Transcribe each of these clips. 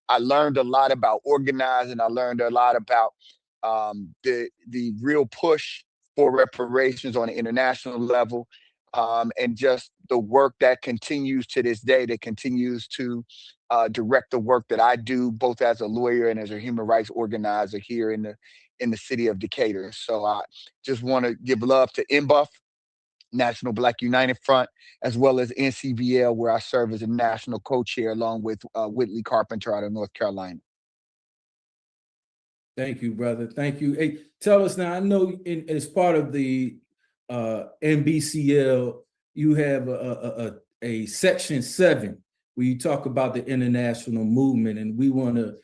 I learned a lot about organizing. I learned a lot about the real push for reparations on an international level, and just the work that continues to this day, that continues to direct the work that I do, both as a lawyer and as a human rights organizer here in the city of Decatur. So I just want to give love to NBUF, National Black United Front, as well as NCBL, where I serve as a national co-chair along with Whitley Carpenter out of North Carolina. Thank you, brother. Thank you. Hey, tell us now, I know as part of the NBCL, you have a section 7 where you talk about the international movement, and we want to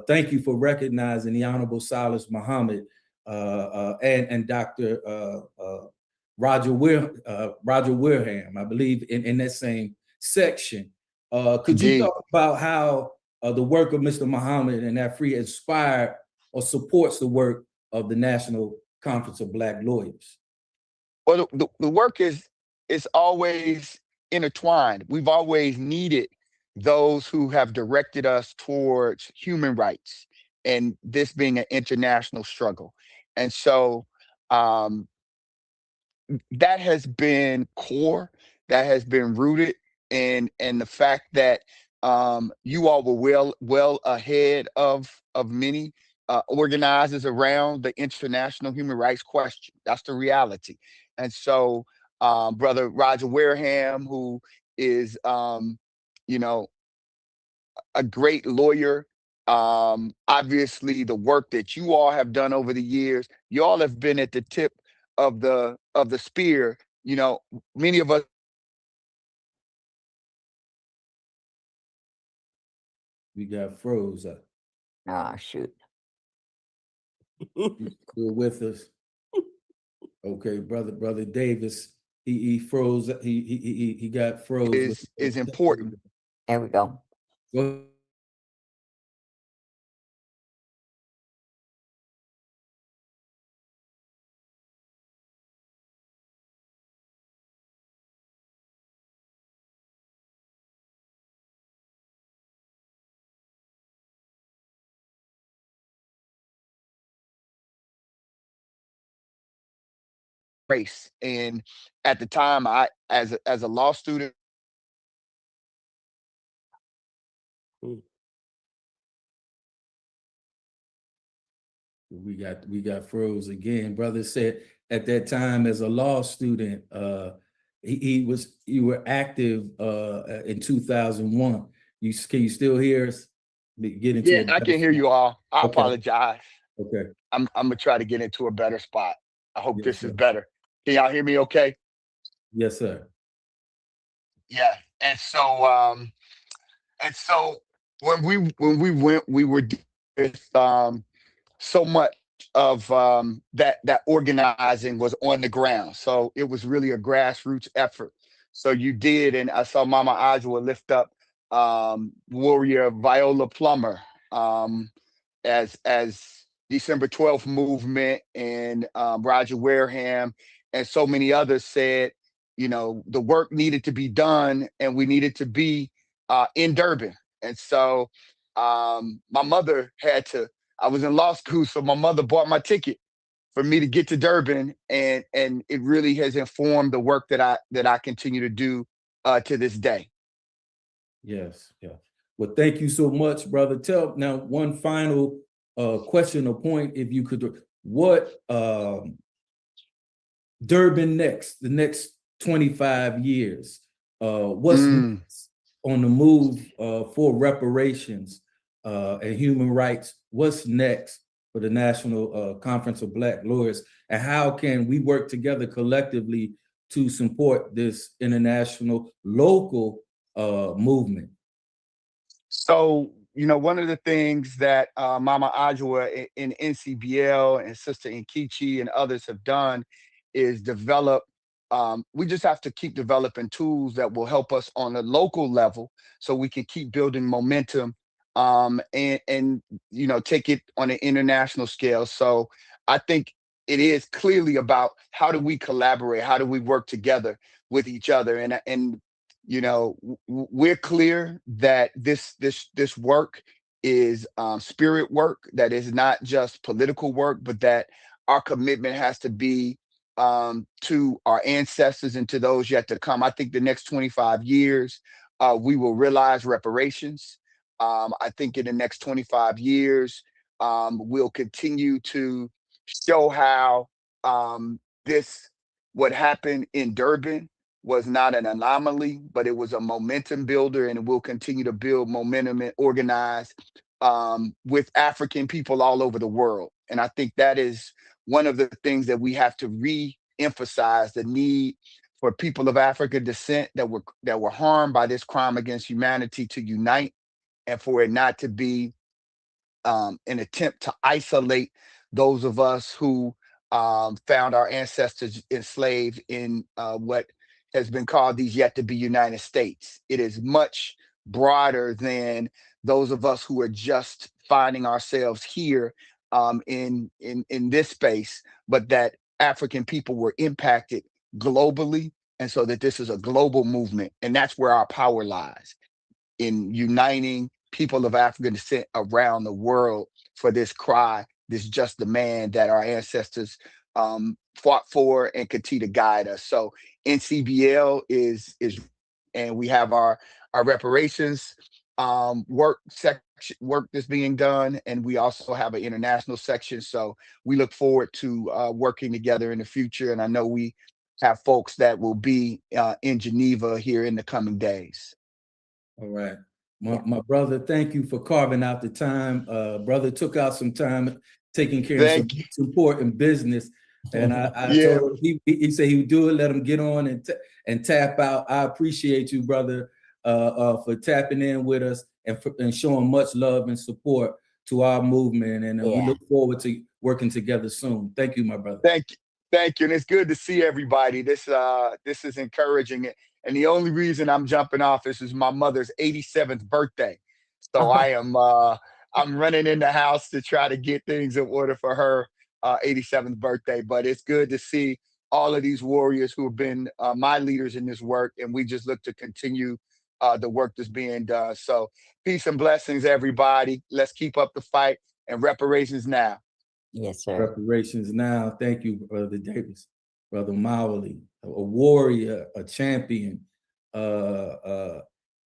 thank you for recognizing the Honorable Silas Muhammad and Dr. Roger Wareham, I believe, in that same section. Could you talk about how the work of Mr. Muhammad and that free inspired or supports the work of the National Conference of Black Lawyers? Well, the work is always intertwined. We've always needed those who have directed us towards human rights, and this being an international struggle. And so that has been core, that has been rooted in the fact that you all were well ahead of many organizers around the international human rights question. That's the reality. And so Brother Roger Wareham, who is you know, a great lawyer, obviously the work that you all have done over the years, you all have been at the tip of the spear. You know, many of us. We got froze up. Ah, shoot. Still with us. Okay, brother Davis, he froze. He got froze. Is important. There we go. Go. Race. And at the time, I as a law student. We got froze again. Brother said at that time as a law student, you were active in 2001. Can you still hear us? Get into Yeah, I can hear you all. I apologize. Okay. I'm gonna try to get into a better spot. I hope this is sir. better. Can y'all hear me okay? Yes, sir. Yeah. And so when we went, we were with so much of that organizing was on the ground. So it was really a grassroots effort. So you did, and I saw Mama Ajwa lift up Warrior Viola Plummer as December 12th movement, and Roger Wareham and so many others said, you know, the work needed to be done and we needed to be in Durban. And so my mother I was in law school, so my mother bought my ticket for me to get to Durban, and it really has informed the work that I continue to do to this day. Yes, yeah. Well, thank you so much, brother. Tell now one final question or point, if you could. What Durban next? The next 25 years. What's next on the move for reparations and human rights? What's next for the National Conference of Black Lawyers, and how can we work together collectively to support this international local movement? So, you know, one of the things that Mama Ajwa in NCBL and Sister Nkichi and others have done is develop. We just have to keep developing tools that will help us on a local level, so we can keep building momentum, and you know, take it on an international scale. So I think it is clearly about how do we collaborate, how do we work together with each other, and you know, we're clear that this work is spirit work, that is not just political work, but that our commitment has to be to our ancestors and to those yet to come. I think the next 25 years, we will realize reparations. I think in the next 25 years, we'll continue to show how this, what happened in Durban, was not an anomaly, but it was a momentum builder, and it will continue to build momentum and organize with African people all over the world. And I think that is one of the things that we have to re-emphasize: the need for people of African descent that were harmed by this crime against humanity to unite, and for it not to be an attempt to isolate those of us who found our ancestors enslaved in what has been called these yet to be United States. It is much broader than those of us who are just finding ourselves here in this space, but that African people were impacted globally, and so that this is a global movement, and that's where our power lies, in uniting people of African descent around the world for this cry, this just demand that our ancestors fought for and continue to guide us. So NCBL is, and we have our reparations work section, work that's being done, and we also have an international section. So we look forward to working together in the future, and I know we have folks that will be in Geneva here in the coming days. All right. My brother, thank you for carving out the time. Brother took out some time taking care of some important business. And I told him, he said he would do it, let him get on and tap out. I appreciate you, brother, for tapping in with us and showing much love and support to our movement. And we look forward to working together soon. Thank you, my brother. Thank you. Thank you. And it's good to see everybody. This is encouraging. And the only reason I'm jumping off is my mother's 87th birthday. So I'm running in the house to try to get things in order for her 87th birthday. But it's good to see all of these warriors who have been my leaders in this work. And we just look to continue the work that's being done. So peace and blessings, everybody. Let's keep up the fight, and reparations now. Yes, sir. Reparations now. Thank you, Brother Davis. Brother Mowley, a warrior, a champion.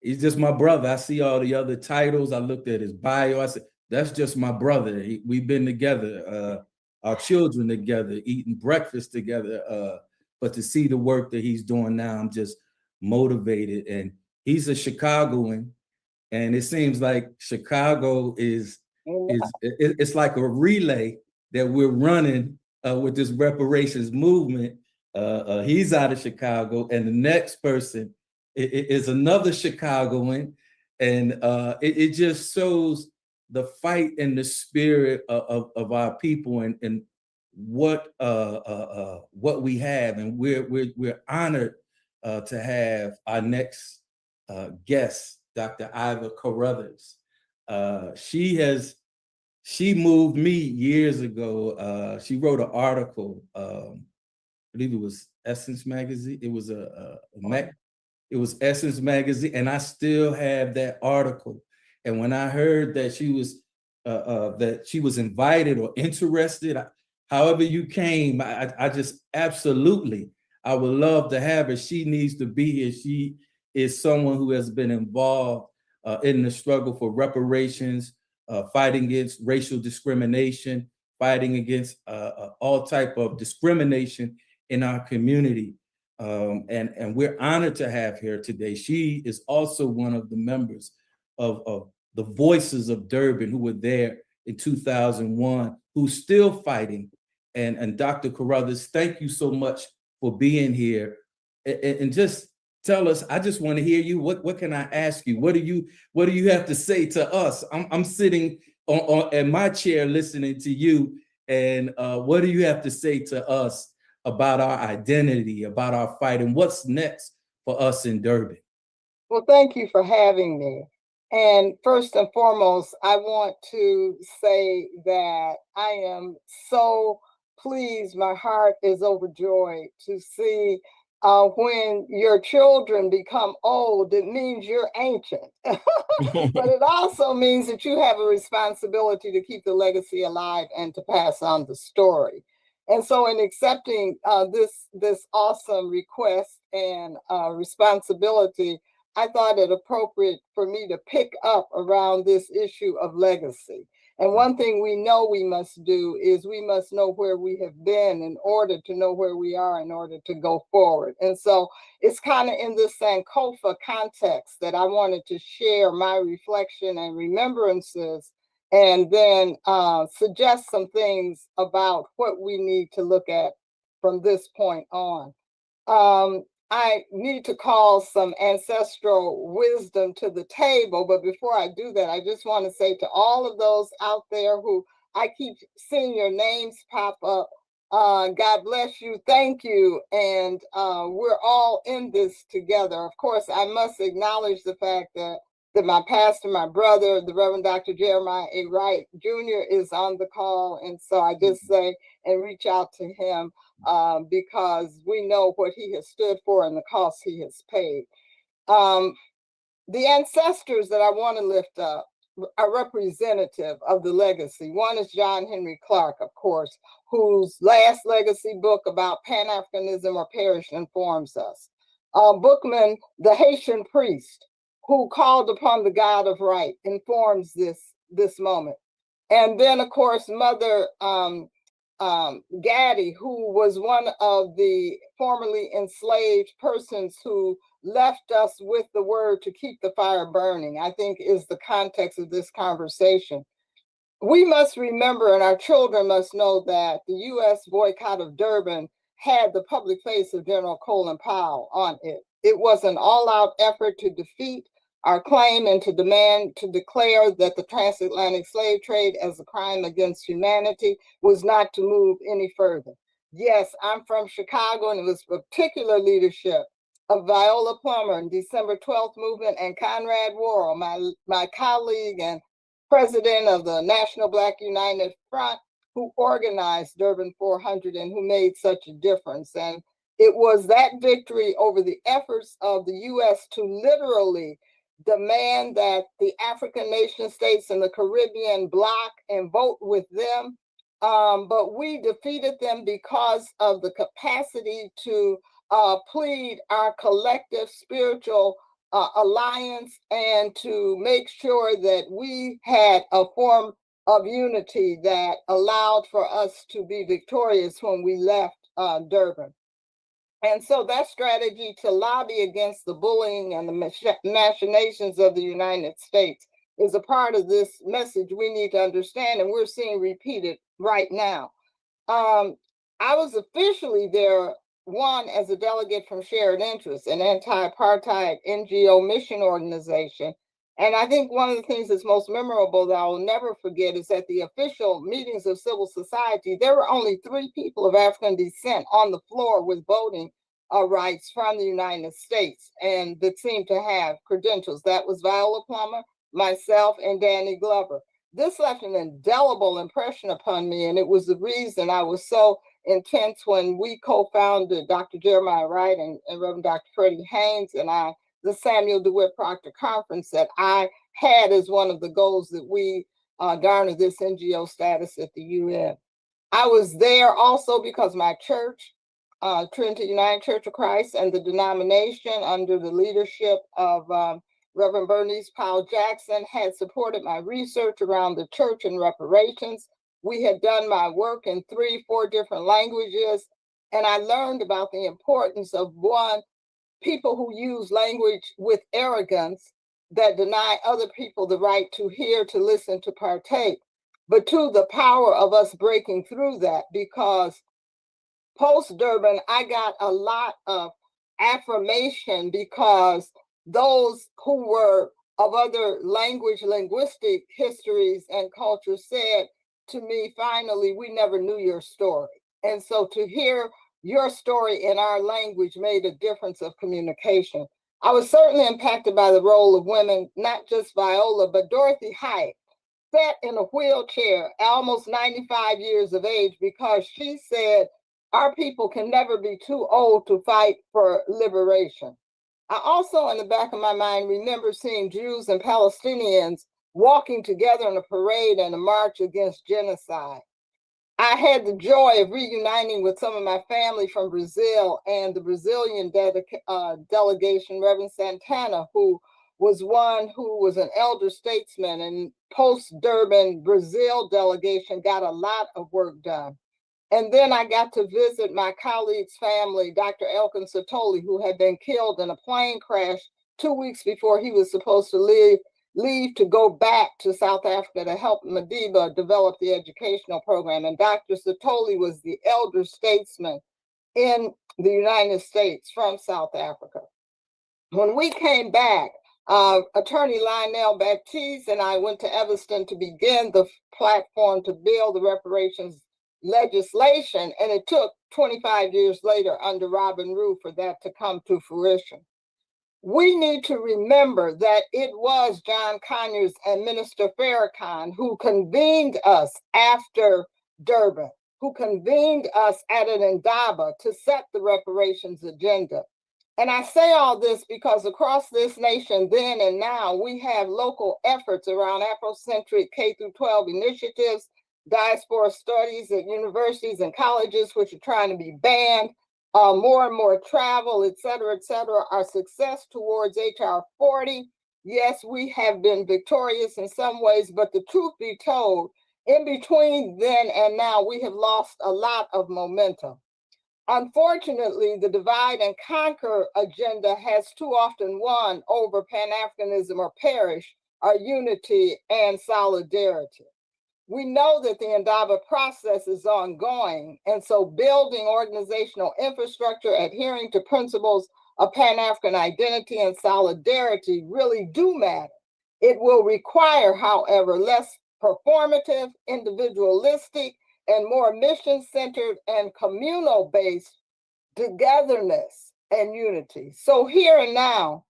He's just my brother. I see all the other titles. I looked at his bio. I said, that's just my brother. We've been together, our children together, eating breakfast together. But to see the work that he's doing now, I'm just motivated. And he's a Chicagoan, and it seems like Chicago is it's like a relay that we're running with this reparations movement. He's out of Chicago, and the next person is another Chicagoan, and it just shows the fight and the spirit of our people, and what we have, and we're honored to have our next guest, Dr. Iva Carruthers. She moved me years ago. She wrote an article, I believe it was Essence magazine. It was it was Essence magazine, and I still have that article. And when I heard that she was invited or interested, however you came, I just absolutely, I would love to have her. She needs to be here. She is someone who has been involved in the struggle for reparations, fighting against racial discrimination, fighting against all type of discrimination in our community. And we're honored to have her today. She is also one of the members of the Voices of Durban, who were there in 2001, who's still fighting. And Dr. Carruthers, thank you so much for being here. And just tell us, I just want to hear you. What can I ask you? What do you have to say to us? I'm sitting in my chair listening to you, and what do you have to say to us about our identity, about our fight, and what's next for us in Durban? Well, thank you for having me. And first and foremost, I want to say that I am so pleased. My heart is overjoyed to see when your children become old, it means you're ancient. But it also means that you have a responsibility to keep the legacy alive and to pass on the story. And so in accepting this awesome request and responsibility, I thought it appropriate for me to pick up around this issue of legacy. And one thing we know we must do is we must know where we have been in order to know where we are in order to go forward. And so it's kind of in this Sankofa context that I wanted to share my reflection and remembrances, and then suggest some things about what we need to look at from this point on. I need to call some ancestral wisdom to the table, but before I do that, I just want to say to all of those out there who I keep seeing your names pop up, God bless you, thank you, and we're all in this together. Of course, I must acknowledge the fact that my pastor, my brother, the Reverend Dr. Jeremiah A. Wright Jr. is on the call, and so I just say and reach out to him because we know what he has stood for and the cost he has paid. The ancestors that I want to lift up are representative of the legacy. One is John Henry Clark, of course, whose last legacy book about Pan-Africanism or Perish informs us. Bookman, the Haitian priest, who called upon the God of right, informs this moment. And then, of course, Mother Gaddy, who was one of the formerly enslaved persons who left us with the word to keep the fire burning, I think is the context of this conversation. We must remember, and our children must know, that the U.S. boycott of Durban had the public face of General Colin Powell on it. It was an all-out effort to defeat our claim and to demand to declare that the transatlantic slave trade as a crime against humanity was not to move any further. Yes, I'm from Chicago, and it was particular leadership of Viola Plummer and December 12th movement, and Conrad Worrell, my colleague and president of the National Black United Front, who organized Durban 400 and who made such a difference. And it was that victory over the efforts of the U.S. to literally demand that the African nation states in the Caribbean bloc and vote with them. But we defeated them because of the capacity to plead our collective spiritual alliance and to make sure that we had a form of unity that allowed for us to be victorious when we left Durban. And so that strategy to lobby against the bullying and the machinations of the United States is a part of this message we need to understand, and we're seeing repeated right now. I was officially there, one, as a delegate from Shared Interests, an anti-apartheid NGO mission organization. And I think one of the things that's most memorable that I will never forget is at the official meetings of civil society, there were only 3 people of African descent on the floor with voting rights from the United States and that seemed to have credentials. That was Viola Plummer, myself, and Danny Glover. This left an indelible impression upon me, and it was the reason I was so intense when we co-founded Dr. Jeremiah Wright and Reverend Dr. Freddie Haynes and I, the Samuel DeWitt Proctor Conference that I had as one of the goals that we garnered this NGO status at the UN. I was there also because my church, Trinity United Church of Christ, and the denomination under the leadership of Reverend Bernice Powell Jackson had supported my research around the church and reparations. We had done my work in 3-4 different languages, and I learned about the importance of, one, people who use language with arrogance that deny other people the right to hear, to listen, to partake. But 2, the power of us breaking through that, because post-Durban, I got a lot of affirmation because those who were of other linguistic histories and cultures said to me, finally, we never knew your story. And so to hear your story in our language made a difference of communication. I was certainly impacted by the role of women, not just Viola, but Dorothy Height sat in a wheelchair, almost 95 years of age, because she said Our people can never be too old to fight for liberation. I also, in the back of my mind, remember seeing Jews and Palestinians walking together in a parade and a march against genocide. I had the joy of reuniting with some of my family from Brazil and the Brazilian delegation, Reverend Santana, who was an elder statesman, and post-Durban Brazil delegation got a lot of work done. And then I got to visit my colleague's family, Dr. Elkin Satoli, who had been killed in a plane crash 2 weeks before he was supposed to leave to go back to South Africa to help Madiba develop the educational program. And Dr. Satoli was the elder statesman in the United States from South Africa. When we came back, Attorney Lionel Baptiste and I went to Evanston to begin the platform to build the reparations legislation, and it took 25 years later under Robin Rue for that to come to fruition. We need to remember that it was John Conyers and Minister Farrakhan who convened us after Durban, who convened us at an Indaba to set the reparations agenda. And I say all this because across this nation, then and now, we have local efforts around Afrocentric K-12 initiatives, diaspora studies at universities and colleges, which are trying to be banned, more and more travel, et cetera, our success towards HR 40. Yes, we have been victorious in some ways, but the truth be told, in between then and now, we have lost a lot of momentum. Unfortunately, the divide and conquer agenda has too often won over Pan-Africanism or perish, our unity and solidarity. We know that the Indaba process is ongoing, and so building organizational infrastructure, adhering to principles of Pan-African identity and solidarity really do matter. It will require, however, less performative, individualistic, and more mission-centered and communal-based togetherness and unity. So here and now,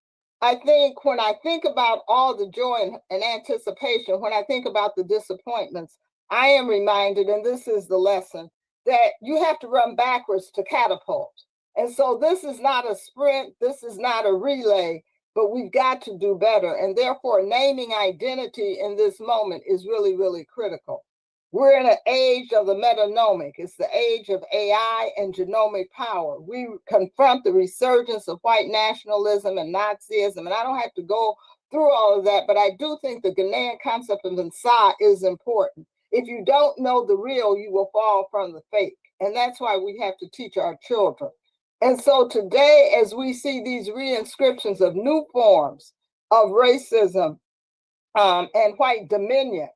I think when I think about all the joy and anticipation, when I think about the disappointments, I am reminded, and this is the lesson, that you have to run backwards to catapult. And so this is not a sprint, this is not a relay, but we've got to do better. And therefore, naming identity in this moment is really, really critical. We're in an age of the metanomic. It's the age of AI and genomic power. We confront the resurgence of white nationalism and Nazism, and I don't have to go through all of that, but I do think the Ghanaian concept of Nsa is important. If you don't know the real, you will fall from the fake, and that's why we have to teach our children. And so today, as we see these reinscriptions of new forms of racism and white dominion,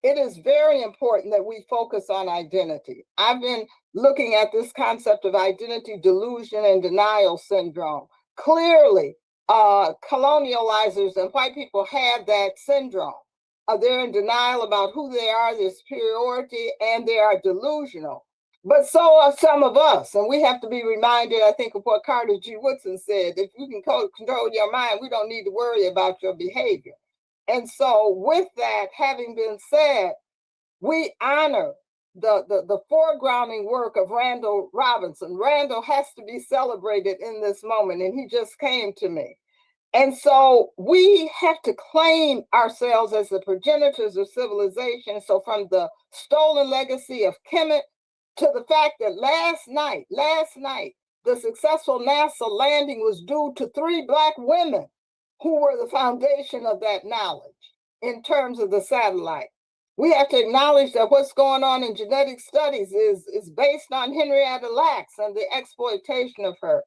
it is very important that we focus on identity. I've been looking at this concept of identity delusion and denial syndrome. Clearly, colonializers and white people have that syndrome. They're in denial about who they are, their superiority, and they are delusional. But so are some of us, and we have to be reminded, I think, of what Carter G. Woodson said. If you can control your mind, we don't need to worry about your behavior. And so with that having been said, we honor the foregrounding work of Randall Robinson. Randall has to be celebrated in this moment, and he just came to me. And so we have to claim ourselves as the progenitors of civilization. So from the stolen legacy of Kemet to the fact that last night, the successful NASA landing was due to 3 Black women who were the foundation of that knowledge in terms of the satellite. We have to acknowledge that what's going on in genetic studies is based on Henrietta Lacks and the exploitation of her.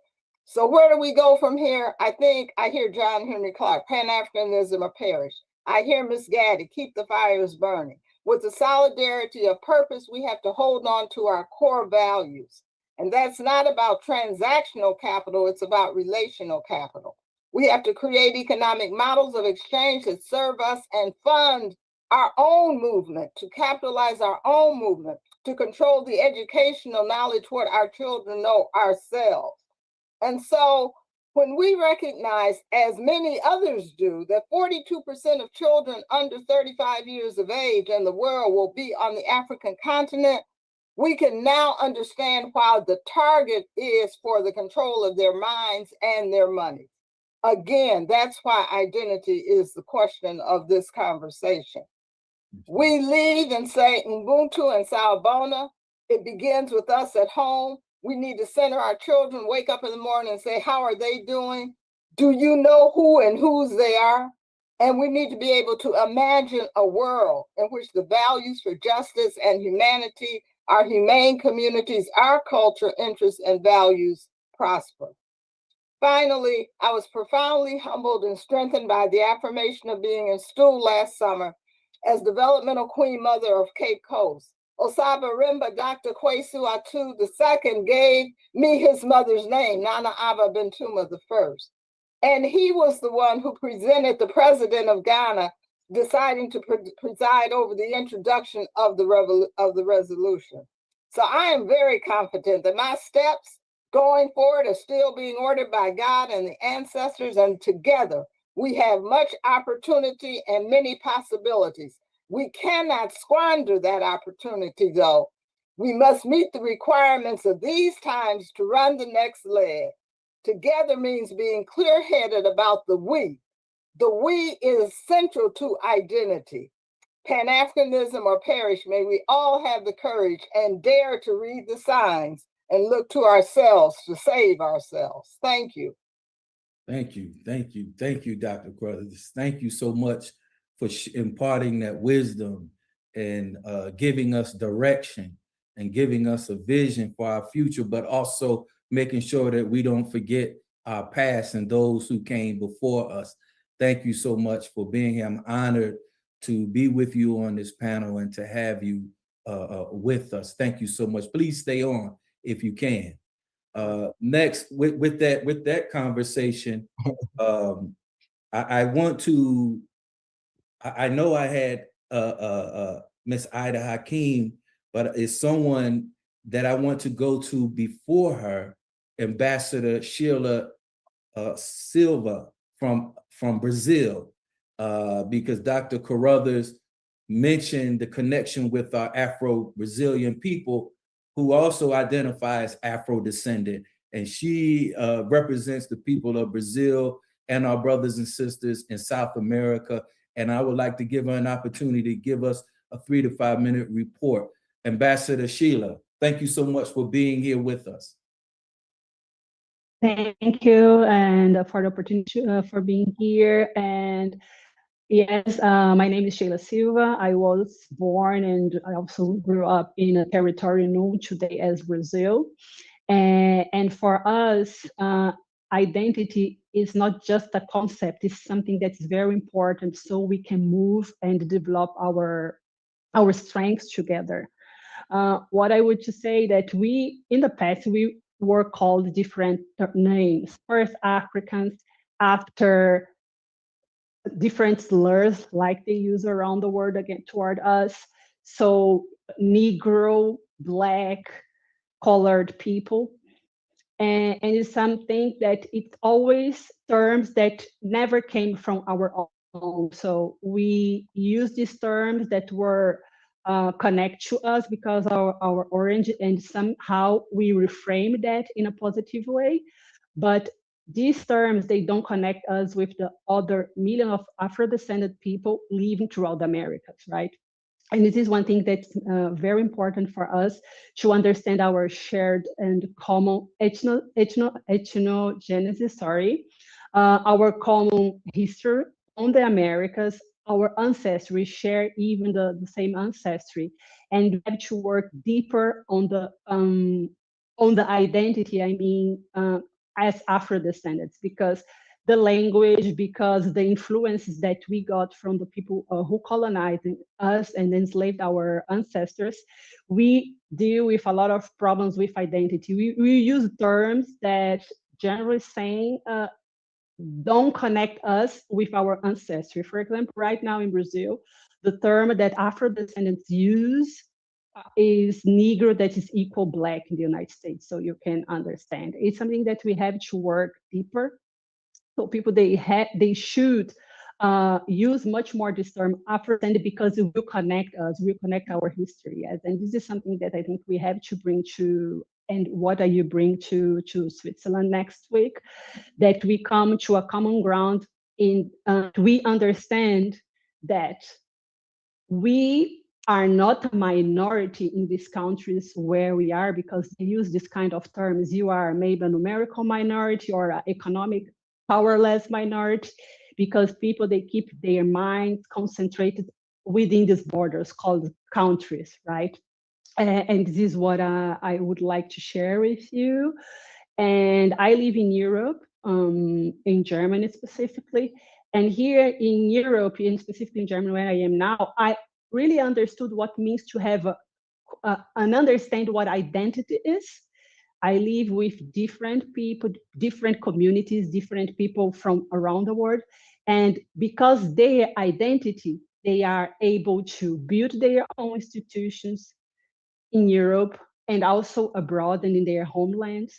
So where do we go from here? I think I hear John Henry Clark, Pan-Africanism or perish. I hear Miss Gaddy, keep the fires burning. With the solidarity of purpose, we have to hold on to our core values. And that's not about transactional capital, it's about relational capital. We have to create economic models of exchange that serve us and fund our own movement, to capitalize our own movement, to control the educational knowledge what our children know ourselves. And so when we recognize, as many others do, that 42% of children under 35 years of age in the world will be on the African continent, We can now understand why the target is for the control of their minds and their money. Again, that's why identity is the question of this conversation. We leave and say Ubuntu and Sawubona. It begins with us at home. We need to center our children, wake up in the morning and say, how are they doing? Do you know who and whose they are? And we need to be able to imagine a world in which the values for justice and humanity, our humane communities, our culture, interests, and values prosper. Finally, I was profoundly humbled and strengthened by the affirmation of being in stool last summer as developmental queen mother of Cape Coast. Osaba Rimba Dr. Kwesu Atu II gave me his mother's name, Nana Aba Bentuma I. And he was the one who presented the president of Ghana deciding to preside over the introduction of the resolution. So I am very confident that my steps going forward are still being ordered by God and the ancestors, and together we have much opportunity and many possibilities. We cannot squander that opportunity, though. We must meet the requirements of these times to run the next leg. Together means being clear-headed about the we. The we is central to identity. Pan-Africanism or perish, may we all have the courage and dare to read the signs and look to ourselves to save ourselves. Thank you. Thank you, thank you, thank you, Dr. Crothers. Thank you so much for imparting that wisdom and giving us direction and giving us a vision for our future, but also making sure that we don't forget our past and those who came before us. Thank you so much for being here. I'm honored to be with you on this panel and to have you with us. Thank you so much. Please stay on if you can. Next, with that conversation, I want to. I know I had Miss Ida Hakeem, but it's someone that I want to go to before her, Ambassador Sheila Silva from Brazil, because Dr. Carruthers mentioned the connection with our Afro-Brazilian people who also identify as Afro-descendant. And she represents the people of Brazil and our brothers and sisters in South America. And I would like to give her an opportunity to give us a 3 to 5 minute report. Ambassador Sheila, thank you so much for being here with us. Thank you, and for the opportunity for being here. And yes, my name is Sheila Silva. I was born and I also grew up in a territory known today as Brazil. And for us, identity is not just a concept, it's something that's very important so we can move and develop our strengths together. What I would say that in the past, we were called different names. First Africans, after different slurs like they use around the world again toward us. So Negro, Black, colored people. And it's something that it's always terms that never came from our own. So we use these terms that were connect to us because our origin, and somehow we reframe that in a positive way. But these terms, they don't connect us with the other million of Afro-descendant people living throughout the Americas, right? And this is one thing that's very important for us to understand our shared and common ethnogenesis, our common history on the Americas. Our ancestry share even the same ancestry, and we have to work deeper on the identity. I mean, as Afro-descendants, because the language, because the influences that we got from the people who colonized us and enslaved our ancestors, we deal with a lot of problems with identity. We use terms that generally saying don't connect us with our ancestry. For example, right now in Brazil, the term that Afro-descendants use is Negro, that is equal Black in the United States. So you can understand. It's something that we have to work deeper. So people, they should use much more this term Afro-descended because it will connect us, will connect our history. Yes. And this is something that I think we have to bring to, and what are you bring to Switzerland next week, that we come to a common ground in, we understand that we are not a minority in these countries where we are, because they use this kind of terms. You are maybe a numerical minority or an economic powerless minority, because people, they keep their minds concentrated within these borders called countries, right? And this is what I would like to share with you. And I live in Europe, in Germany specifically. And here in Europe, and specifically in Germany, where I am now, I really understood what it means to have and understand what identity is. I live with different people, different communities, different people from around the world. And because their identity, they are able to build their own institutions in Europe and also abroad and in their homelands.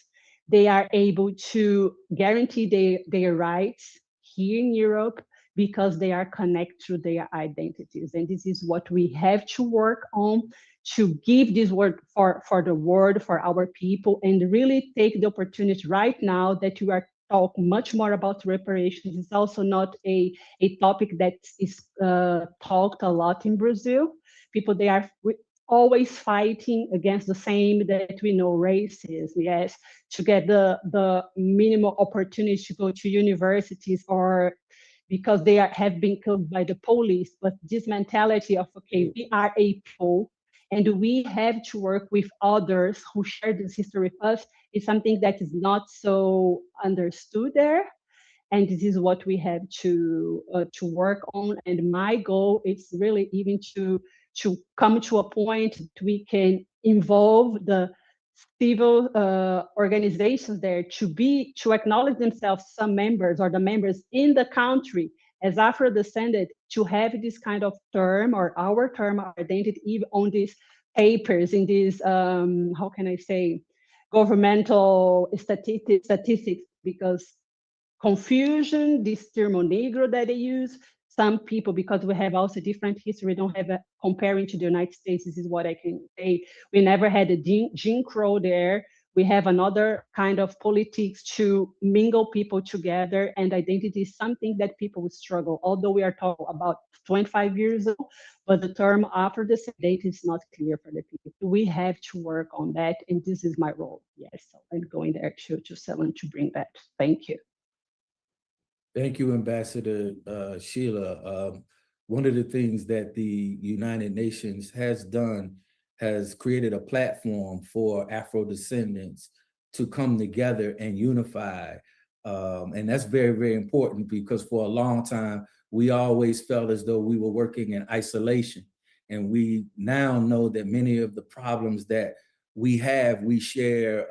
They are able to guarantee their rights here in Europe because they are connected to their identities. And this is what we have to work on, to give this word for the world, for our people, and really take the opportunity right now that you are talking much more about reparations. It's also not a topic that is talked a lot in Brazil. People, they are always fighting against the same that we know, racism, yes, to get the minimal opportunity to go to universities, or because they have been killed by the police. But this mentality of, okay, we are a people and we have to work with others who share this history with us, is something that is not so understood there. And this is what we have to work on. And my goal is really even to come to a point that we can involve the civil organizations there to acknowledge themselves, some members or the members in the country as Afro-descended, to have this kind of term, or our term, our identity, even on these papers, in these, how can I say, governmental statistics, because confusion, this termo negro that they use, some people, because we have also different history, we don't have a comparing to the United States, this is what I can say. We never had a Jim Crow there. We have another kind of politics to mingle people together, and identity is something that people would struggle, although we are talking about 25 years old, but the term after the date is not clear for the people. We have to work on that, and this is my role. Yes, so I'm going there to sell and to bring that. Thank you. Thank you, Ambassador Sheila. One of the things that the United Nations has done has created a platform for Afro-descendants to come together and unify. And that's very, very important, because for a long time, we always felt as though we were working in isolation. And we now know that many of the problems that we have, we share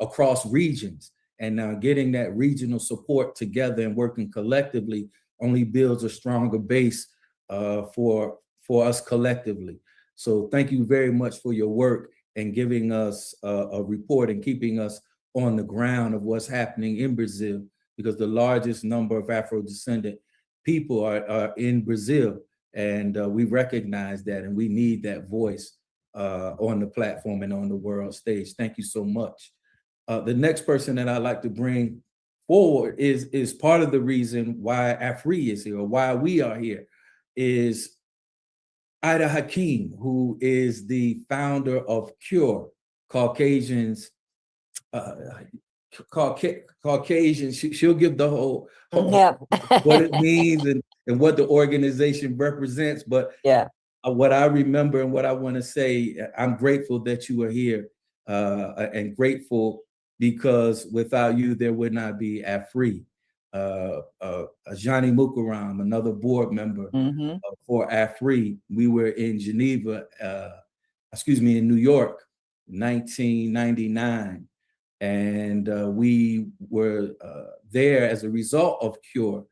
across regions. And now getting that regional support together and working collectively only builds a stronger base for us collectively. So thank you very much for your work and giving us a report and keeping us on the ground of what's happening in Brazil, because the largest number of Afro-descendant people are in Brazil. And we recognize that, and we need that voice on the platform and on the world stage. Thank you so much. The next person that I'd like to bring forward is part of the reason why AFRI is here, or why we are here, is Ida Hakeem, who is the founder of CURE, Caucasians. Caucasians, she'll give the whole what it means and what the organization represents. But yeah, what I remember and what I want to say, I'm grateful that you are here, and grateful because without you, there would not be AFRI. Johnny Mukaram, another board member for AFRI, we were in Geneva, in New York, 1999. And we were there as a result of CURE,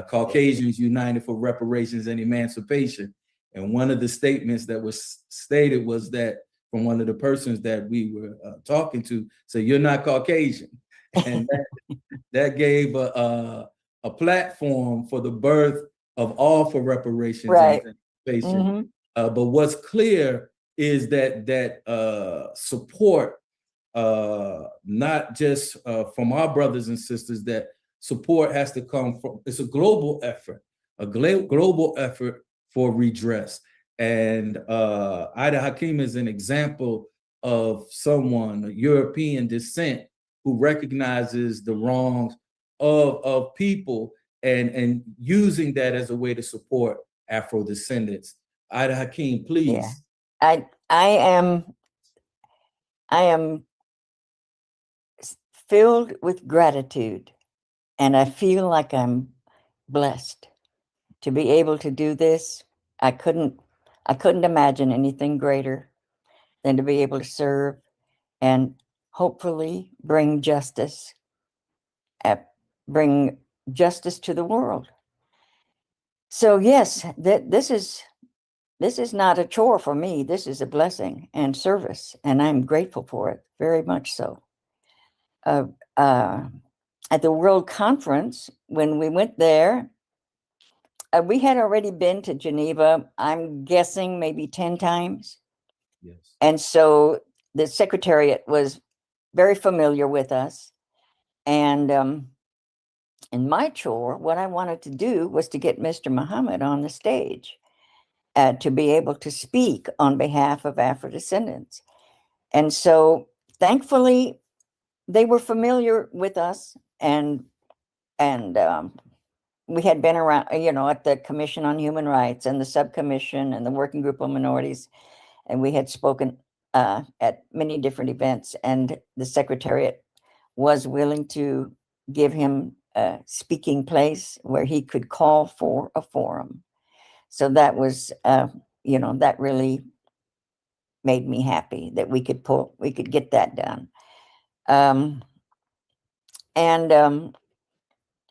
Caucasians United for Reparations and Emancipation. And one of the statements that was stated was that, from one of the persons that we were talking to, so you're not Caucasian. And that gave a a platform for the birth of all for reparations Right. and participation. But what's clear is that support, not just from our brothers and sisters, that support has to come from, it's a global effort, global effort for redress. And Ida Hakeem is an example of someone, European descent, who recognizes the wrongs of people and using that as a way to support Afro descendants. Ida Hakeem, please. Yeah. I am filled with gratitude, and I feel like I'm blessed to be able to do this. I couldn't imagine anything greater than to be able to serve and hopefully bring justice to the world. So yes, this is not a chore for me. This is a blessing and service, and I'm grateful for it, very much so. At the World Conference, when we went there, we had already been to Geneva, I'm guessing maybe 10 times. Yes. And so the Secretariat was very familiar with us. And in my chore, what I wanted to do was to get Mr. Muhammad on the stage to be able to speak on behalf of Afro-descendants. And so thankfully, they were familiar with us, and we had been around, at the Commission on Human Rights and the subcommission and the Working Group on Minorities, and we had spoken at many different events, and the Secretariat was willing to give him a speaking place where he could call for a forum. So that was, that really made me happy that we could get that done.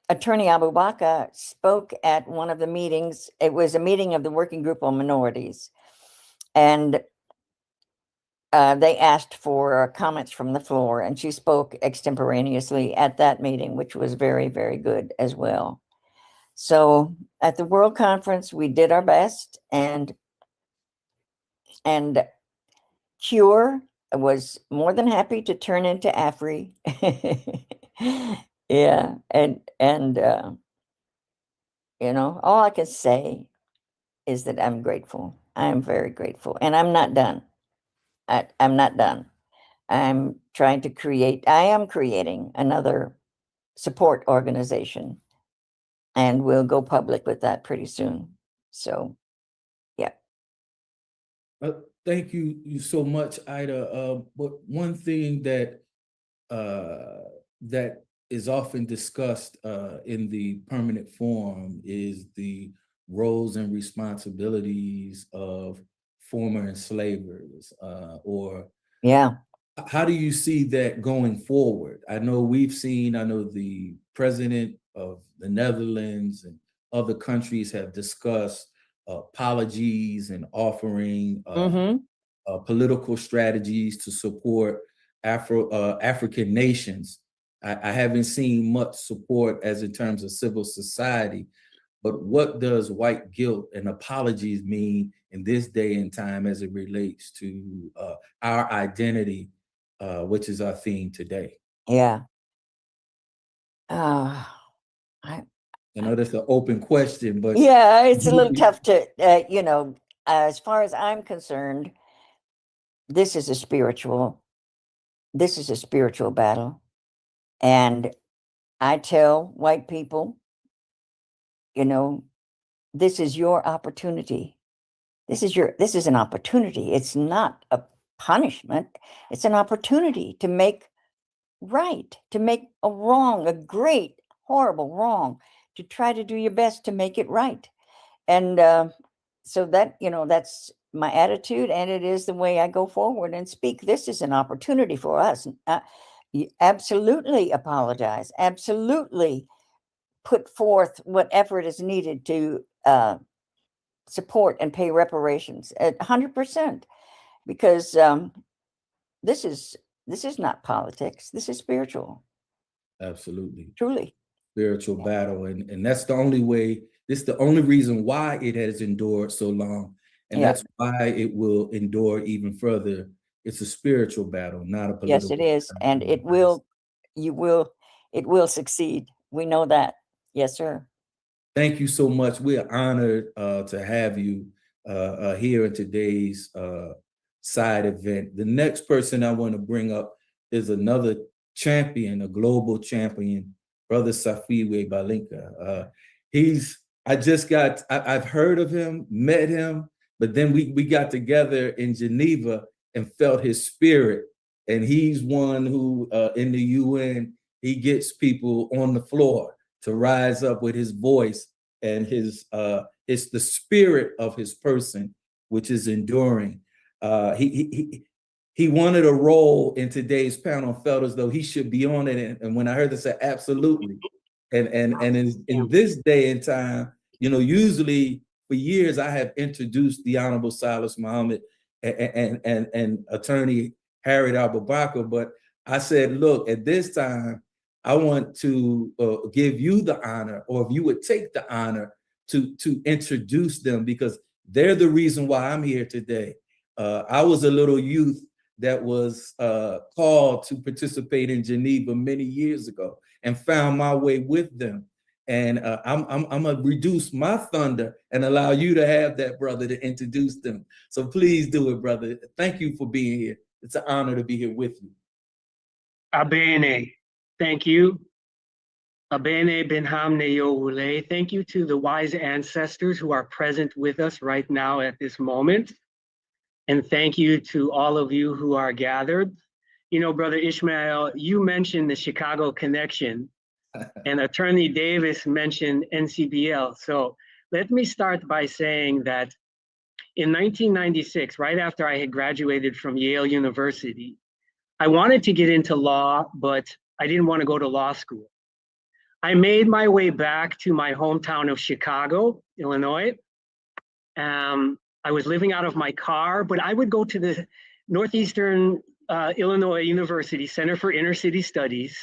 Attorney Abu Bakr spoke at one of the meetings. It was a meeting of the Working Group on Minorities. And they asked for comments from the floor, and she spoke extemporaneously at that meeting, which was very, very good as well. So at the World Conference, we did our best, and Cure was more than happy to turn into AFRI. Yeah, and all I can say is that I'm grateful. I'm very grateful, and I'm not done. I'm not done. I'm trying to I am creating another support organization, and we'll go public with that pretty soon. So, yeah. Thank you so much, Ida. But one thing that is often discussed in the permanent forum is the roles and responsibilities of former enslavers, or Yeah. how do you see that going forward? I know the president of the Netherlands and other countries have discussed apologies and offering political strategies to support African nations. I haven't seen much support as in terms of civil society, but what does white guilt and apologies mean in this day and time as it relates to our identity, which is our theme today? Yeah. I know that's an open question, but yeah, it's a little tough to, as far as I'm concerned, this is a spiritual battle. And I tell white people, this is your opportunity. This is an opportunity. It's not a punishment. It's an opportunity to make right, to make a wrong, a great, horrible wrong, to try to do your best to make it right. And so that, that's my attitude, and it is the way I go forward and speak. This is an opportunity for us. You absolutely apologize, absolutely put forth what effort is needed to support and pay reparations at 100%, because this is not politics. This is spiritual. Absolutely. Truly. spiritual battle. And that's the only way, this is the only reason why it has endured so long. And Yeah. that's why it will endure even further. It's a spiritual battle, not a political. Yes, it is. And it will succeed. We know that. Yes, sir. Thank you so much. We're honored to have you here in today's side event. The next person I want to bring up is another champion, a global champion, Brother Safiwe Balinka. I've heard of him, met him, but then we got together in Geneva and felt his spirit. And he's one who in the UN, he gets people on the floor to rise up with his voice and it's the spirit of his person, which is enduring. He wanted a role in today's panel, felt as though he should be on it. And when I heard this, I said, absolutely. And in this day and time, you know, usually for years I have introduced the Honorable Silas Muhammad and Attorney Harriet Abubakar, but I said, look, at this time, I want to give you the honor, or if you would take the honor to introduce them, because they're the reason why I'm here today. I was a little youth that was called to participate in Geneva many years ago and found my way with them. And I'm gonna reduce my thunder and allow you to have that, brother, to introduce them. So please do it, brother. Thank you for being here. It's an honor to be here with you. Abene, thank you. Abene Benham Neyowule. Thank you to the wise ancestors who are present with us right now at this moment. And thank you to all of you who are gathered. You know, Brother Ishmael, you mentioned the Chicago connection, and Attorney Davis mentioned NCBL. So let me start by saying that in 1996, right after I had graduated from Yale University, I wanted to get into law, but I didn't want to go to law school. I made my way back to my hometown of Chicago, Illinois. I was living out of my car, but I would go to the Northeastern Illinois University Center for Inner City Studies,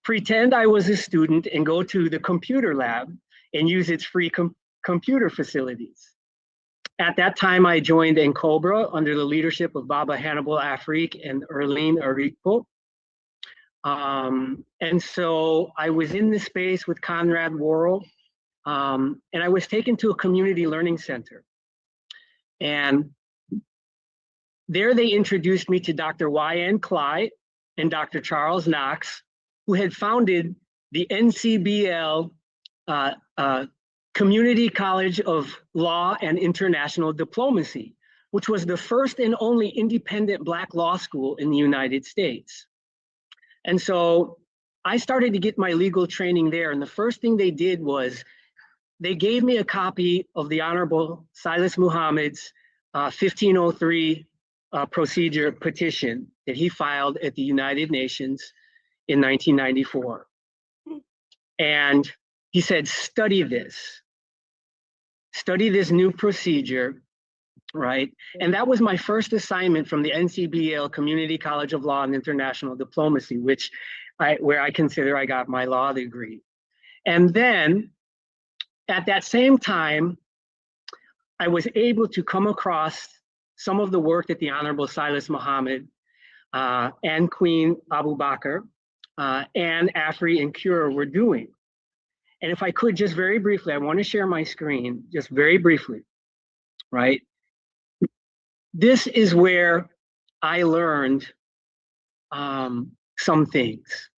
pretend I was a student and go to the computer lab and use its free computer facilities. At that time, I joined NCOBRA under the leadership of Baba Hannibal Afrique and Erlene Arikpo. And so I was in the space with Conrad Worrell, and I was taken to a community learning center. And there they introduced me to Dr. Y.N. Cly and Dr. Charles Knox, who had founded the NCBL Community College of Law and International Diplomacy, which was the first and only independent Black law school in the United States. And so I started to get my legal training there. And the first thing they did was they gave me a copy of the Honorable Silas Muhammad's 1503 procedure petition that he filed at the United Nations in 1994. And he said, study this new procedure, right? And that was my first assignment from the NCBL Community College of Law and International Diplomacy, where I consider I got my law degree. And then at that same time, I was able to come across some of the work that the Honorable Silas Muhammad and Queen Abu Bakr and Afri and Cure were doing. And if I could just very briefly, I want to share my screen just very briefly, right? This is where I learned some things,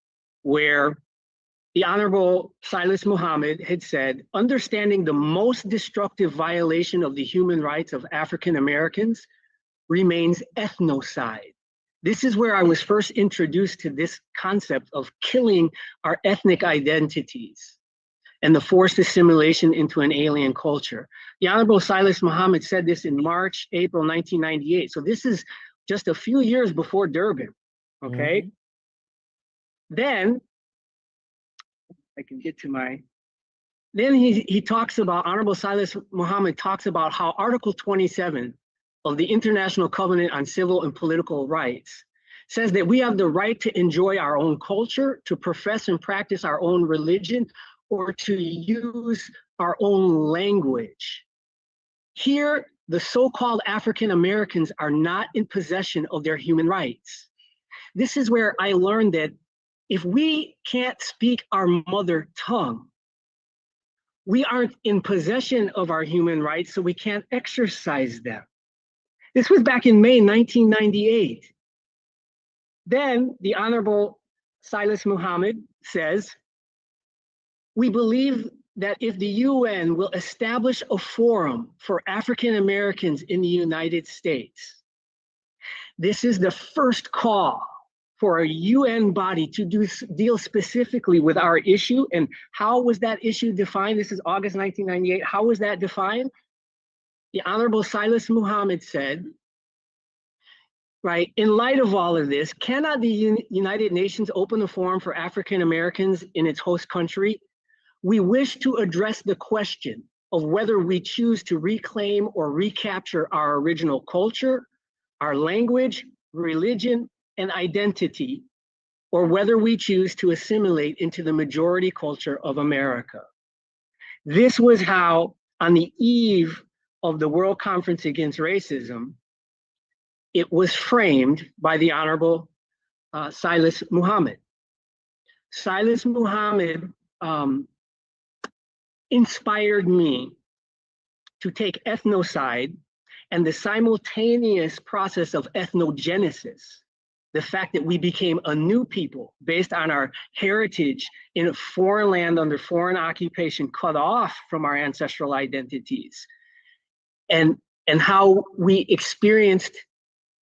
where the Honorable Silas Muhammad had said, understanding the most destructive violation of the human rights of African Americans remains ethnocide. This is where I was first introduced to this concept of killing our ethnic identities and the forced assimilation into an alien culture. The Honorable Silas Muhammad said this in March, April 1998. So this is just a few years before Durban, okay? Mm-hmm. Then, I can get to my, then he talks about, Honorable Silas Muhammad talks about how Article 27 of the International Covenant on Civil and Political Rights says that we have the right to enjoy our own culture, to profess and practice our own religion, or to use our own language. Here, the so-called African Americans are not in possession of their human rights. This is where I learned that if we can't speak our mother tongue, we aren't in possession of our human rights, so we can't exercise them. This was back in May 1998. Then the Honorable Silas Muhammad says, we believe that if the UN will establish a forum for African Americans in the United States, this is the first call for a UN body to deal specifically with our issue. And how was that issue defined? This is August 1998. How was that defined? The Honorable Silas Muhammad said, right, in light of all of this, cannot the United Nations open a forum for African Americans in its host country? We wish to address the question of whether we choose to reclaim or recapture our original culture, our language, religion, and identity, or whether we choose to assimilate into the majority culture of America. This was how, on the eve of the World Conference Against Racism, it was framed by the Honorable Silas Muhammad. Silas Muhammad inspired me to take ethnocide and the simultaneous process of ethnogenesis, the fact that we became a new people based on our heritage in a foreign land under foreign occupation, cut off from our ancestral identities, and how we experienced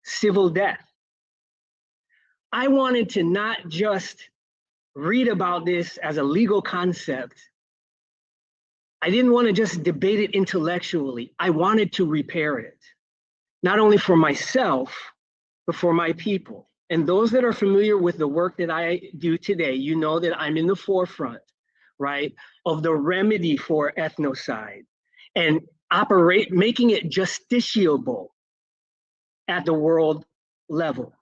civil death. I wanted to not just read about this as a legal concept. I didn't want to just debate it intellectually. I wanted to repair it, not only for myself, but for my people. And those that are familiar with the work that I do today, you know that I'm in the forefront, right, of the remedy for ethnocide and making it justiciable at the world level.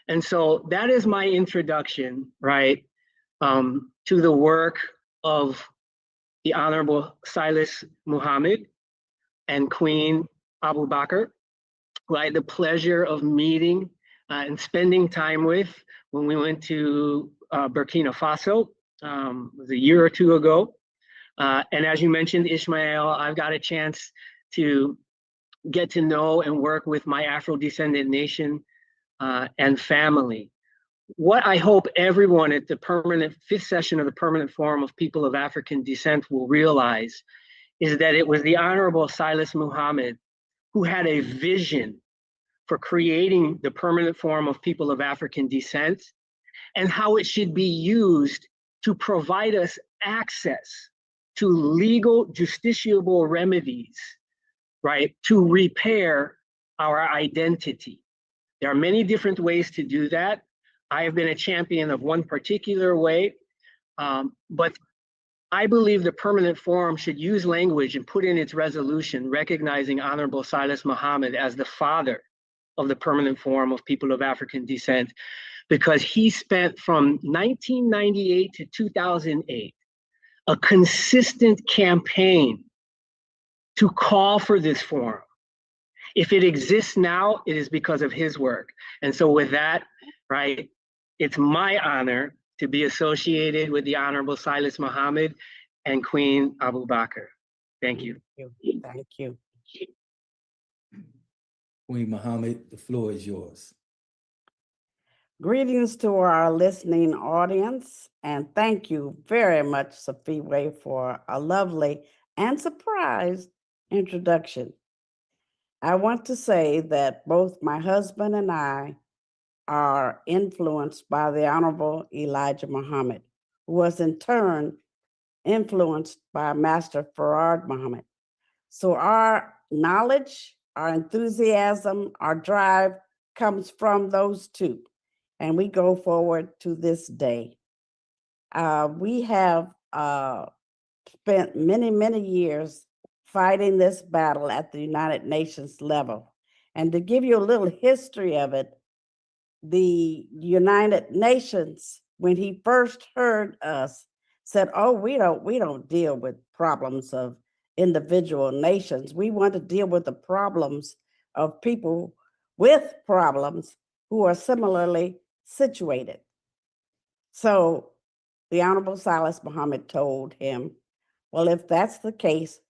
And so that is my introduction, right, to the work of the Honorable Silas Muhammad and Queen Abu Bakr, who I had the pleasure of meeting and spending time with when we went to Burkina Faso. It was a year or two ago. And as you mentioned, Ishmael, I've got a chance to get to know and work with my Afro-descendant nation and family. What I hope everyone at the fifth session of the Permanent Forum of People of African Descent will realize is that it was the Honorable Silas Muhammad who had a vision for creating the Permanent Forum of People of African Descent and how it should be used to provide us access to legal justiciable remedies, right, to repair our identity. There are many different ways to do that. I have been a champion of one particular way, but I believe the Permanent Forum should use language and put in its resolution recognizing Honorable Silas Muhammad as the father of the Permanent Forum of People of African Descent, because he spent from 1998 to 2008 a consistent campaign to call for this forum. If it exists now, it is because of his work. And so with that, right, it's my honor to be associated with the Honorable Silas Muhammad and Queen Abu Bakr. Thank you. Thank you. Queen Muhammad, the floor is yours. Greetings to our listening audience, and thank you very much, Safiwe, for a lovely and surprise introduction. I want to say that both my husband and I are influenced by the Honorable Elijah Muhammad, who was in turn influenced by Master Farad Muhammad. So our knowledge, our enthusiasm, our drive comes from those two, and we go forward to this day. We have spent many, many years fighting this battle at the United Nations level. And to give you a little history of it, the United Nations, when he first heard us, said, "Oh, we don't deal with problems of individual nations. We want to deal with the problems of people with problems who are similarly situated." So the Honorable Silas Muhammad told him, well, if that's the case,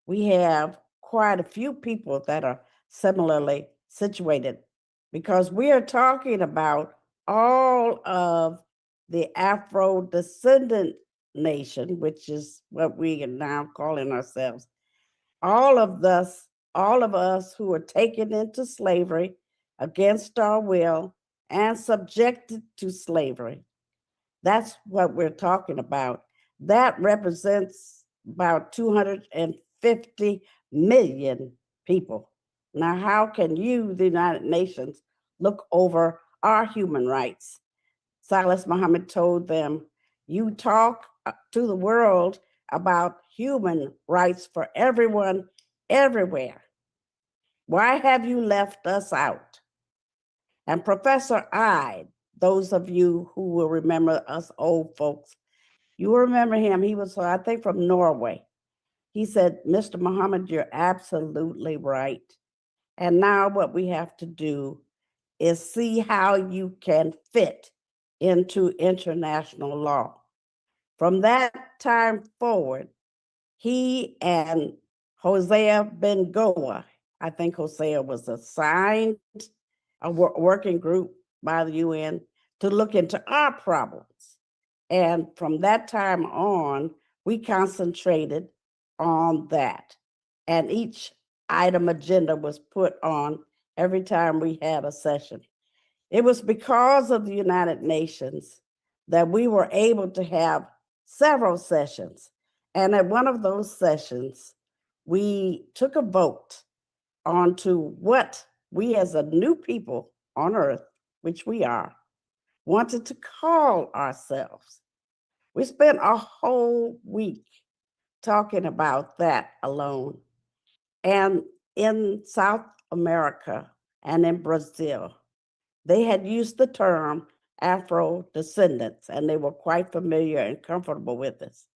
we have quite a few people that are similarly situated, because we are talking about all of the Afro-descendant nation, which is what we are now calling ourselves. All of us who were taken into slavery against our will and subjected to slavery. That's what we're talking about. That represents about 250 million people. Now, how can you, the United Nations, look over our human rights? Silas Muhammad told them, you talk to the world about human rights for everyone, everywhere. Why have you left us out? And Professor Ide, those of you who will remember us old folks, you will remember him. He was, I think, from Norway. He said, Mr. Muhammad, you're absolutely right. And now what we have to do is see how you can fit into international law. From that time forward, he and Hosea Ben Goa, I think Hosea was assigned a working group by the UN to look into our problems. And from that time on, we concentrated on that. And each item agenda was put on every time we had a session. It was because of the United Nations that we were able to have several sessions. And at one of those sessions, we took a vote onto what we as a new people on earth, which we are, wanted to call ourselves. We spent a whole week talking about that alone. And in South America and in Brazil, they had used the term Afro-descendants, and they were quite familiar and comfortable with this.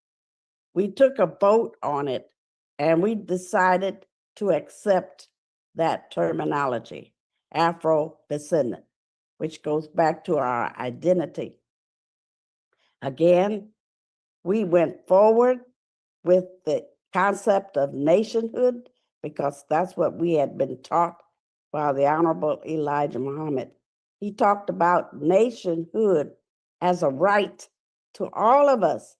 We took a vote on it, and we decided to accept that terminology, Afro-descendant, which goes back to our identity. Again, we went forward with the concept of nationhood, because that's what we had been taught by the Honorable Elijah Muhammad. He talked about nationhood as a right to all of us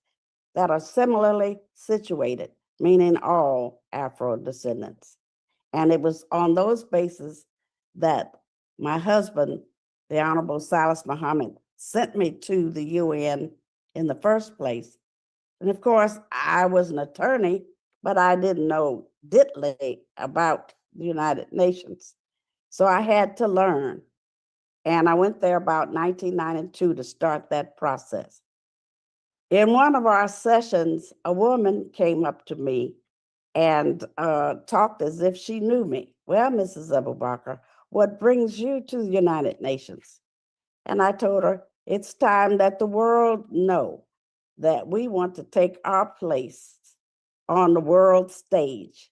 that are similarly situated, meaning all Afro-descendants. And it was on those bases that my husband, the Honorable Silas Muhammad, sent me to the UN in the first place. And of course, I was an attorney, but I didn't know diddly about the United Nations. So I had to learn. And I went there about 1992 to start that process. In one of our sessions, a woman came up to me and talked as if she knew me. Well, Mrs. Abubakar, what brings you to the United Nations? And I told her, it's time that the world know that we want to take our place on the world stage.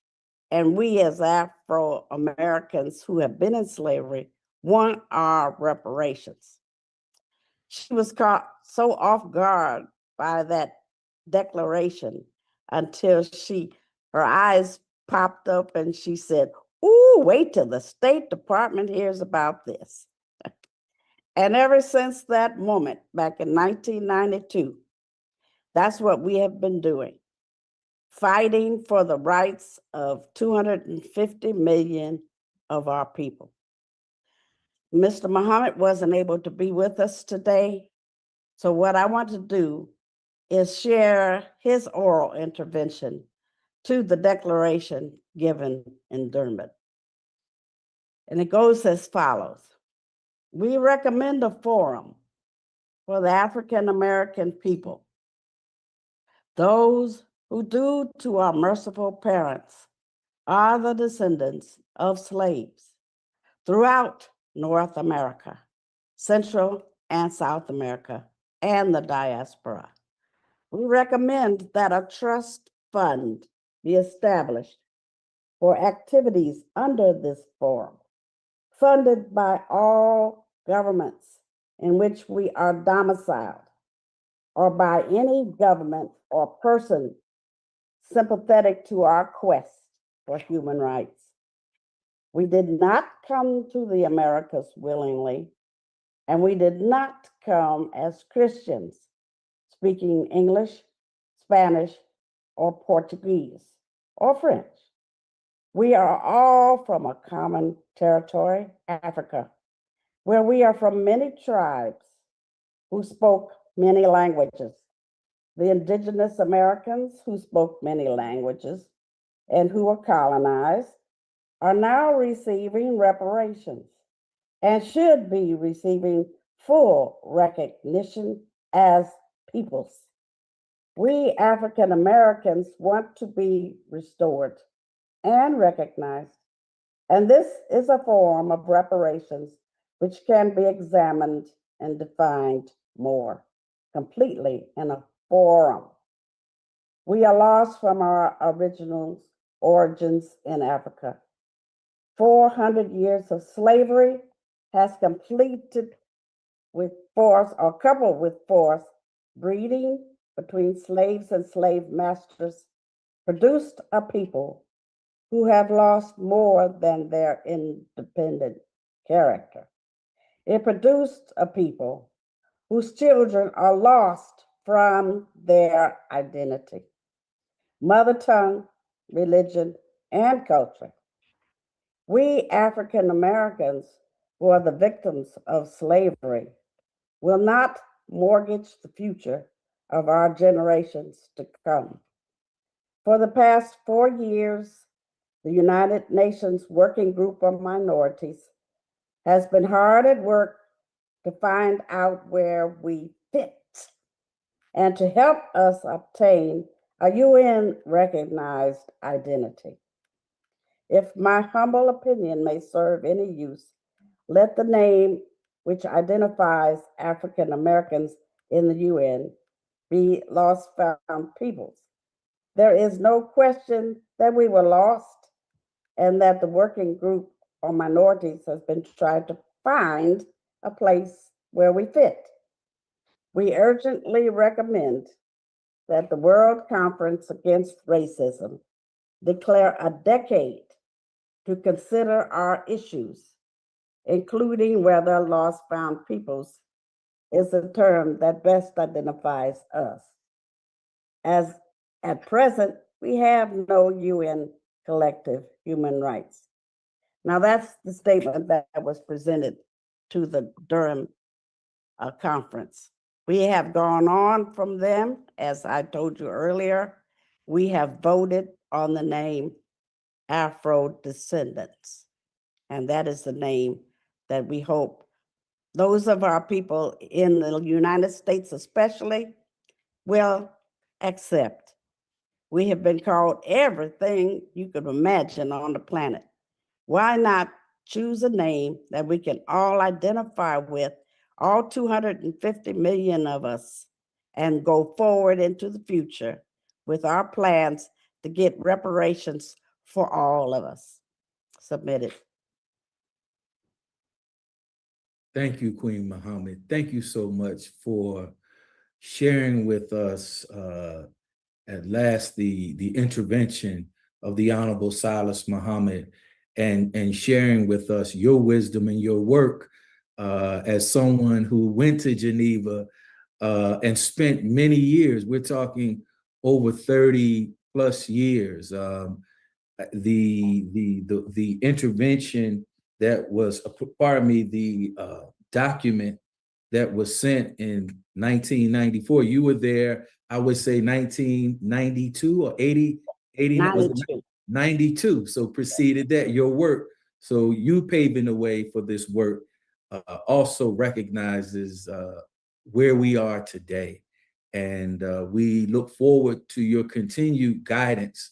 And we as Afro-Americans who have been in slavery want our reparations. She was caught so off guard by that declaration until her eyes popped up and she said, "Ooh, wait till the State Department hears about this." And ever since that moment, back in 1992, that's what we have been doing, fighting for the rights of 250 million of our people. Mr. Muhammad wasn't able to be with us today, so what I want to do is share his oral intervention to the declaration given in Durban. And it goes as follows. We recommend a forum for the African American people, those who, due to our merciful parents, are the descendants of slaves throughout North America, Central and South America, and the diaspora. We recommend that a trust fund be established for activities under this forum, funded by all governments in which we are domiciled, or by any government or person sympathetic to our quest for human rights. We did not come to the Americas willingly, and we did not come as Christians speaking English, Spanish, or Portuguese, or French. We are all from a common territory, Africa, where we are from many tribes who spoke many languages. The indigenous Americans who spoke many languages and who were colonized are now receiving reparations and should be receiving full recognition as peoples. We African Americans want to be restored and recognized, and this is a form of reparations which can be examined and defined more completely in a forum. We are lost from our original origins in Africa. 400 years of slavery has completed with force or coupled with force breeding between slaves and slave masters produced a people who have lost more than their independent character. It produced a people whose children are lost from their identity, mother tongue, religion, and culture. We African Americans who are the victims of slavery will not mortgage the future of our generations to come. For the past 4 years, the United Nations Working Group on Minorities has been hard at work to find out where we fit and to help us obtain a UN-recognized identity. If my humble opinion may serve any use, let the name which identifies African Americans in the UN be Lost Found Peoples. There is no question that we were lost and that the Working Group on Minorities has been trying to find a place where we fit. We urgently recommend that the World Conference Against Racism declare a decade to consider our issues, including whether lost found peoples is a term that best identifies us. As at present, we have no UN collective human rights. Now that's the statement that was presented to the Durban conference. We have gone on from them, as I told you earlier. We have voted on the name Afro-descendants, and that is the name that we hope those of our people in the United States especially will accept. We have been called everything you could imagine on the planet. Why not choose a name that we can all identify with, all 250 million of us, and go forward into the future with our plans to get reparations for all of us? Submitted. Thank you, Queen Muhammad. Thank you so much for sharing with us at last the intervention of the Honorable Silas Muhammad and sharing with us your wisdom and your work as someone who went to Geneva and spent many years. We're talking over 30 plus years. The intervention that was, pardon me, the document that was sent in 1994. You were there, I would say 1992 or 80, 92. 92. So preceded that, your work. So you paving the way for this work also recognizes where we are today. And we look forward to your continued guidance.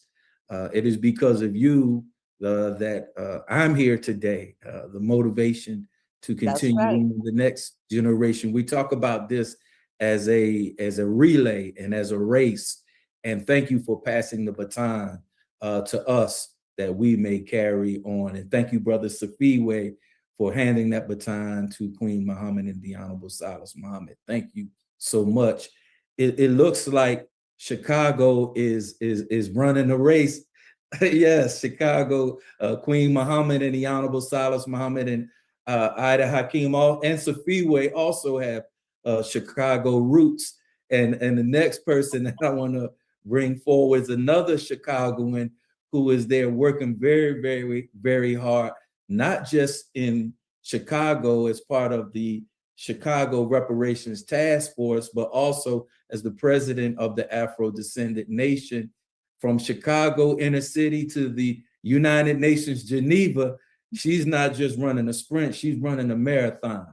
It is because of you that I'm here today. The motivation to That's continue right. in the next generation. We talk about this as a relay and as a race. And thank you for passing the baton to us that we may carry on. And thank you, Brother Safiwe, for handing that baton to Queen Muhammad and the Honorable Silas Muhammad. Thank you so much. It looks like Chicago is running a race. Yes, Chicago, Queen Muhammad and the Honorable Silas Muhammad and Ida Hakeem and Safiwe also have Chicago roots. And the next person that I want to bring forward is another Chicagoan who is there working very, very, very hard, not just in Chicago as part of the Chicago Reparations Task Force, but also as the president of the Afro-Descendant Nation. From Chicago inner city to the United Nations Geneva, she's not just running a sprint, she's running a marathon.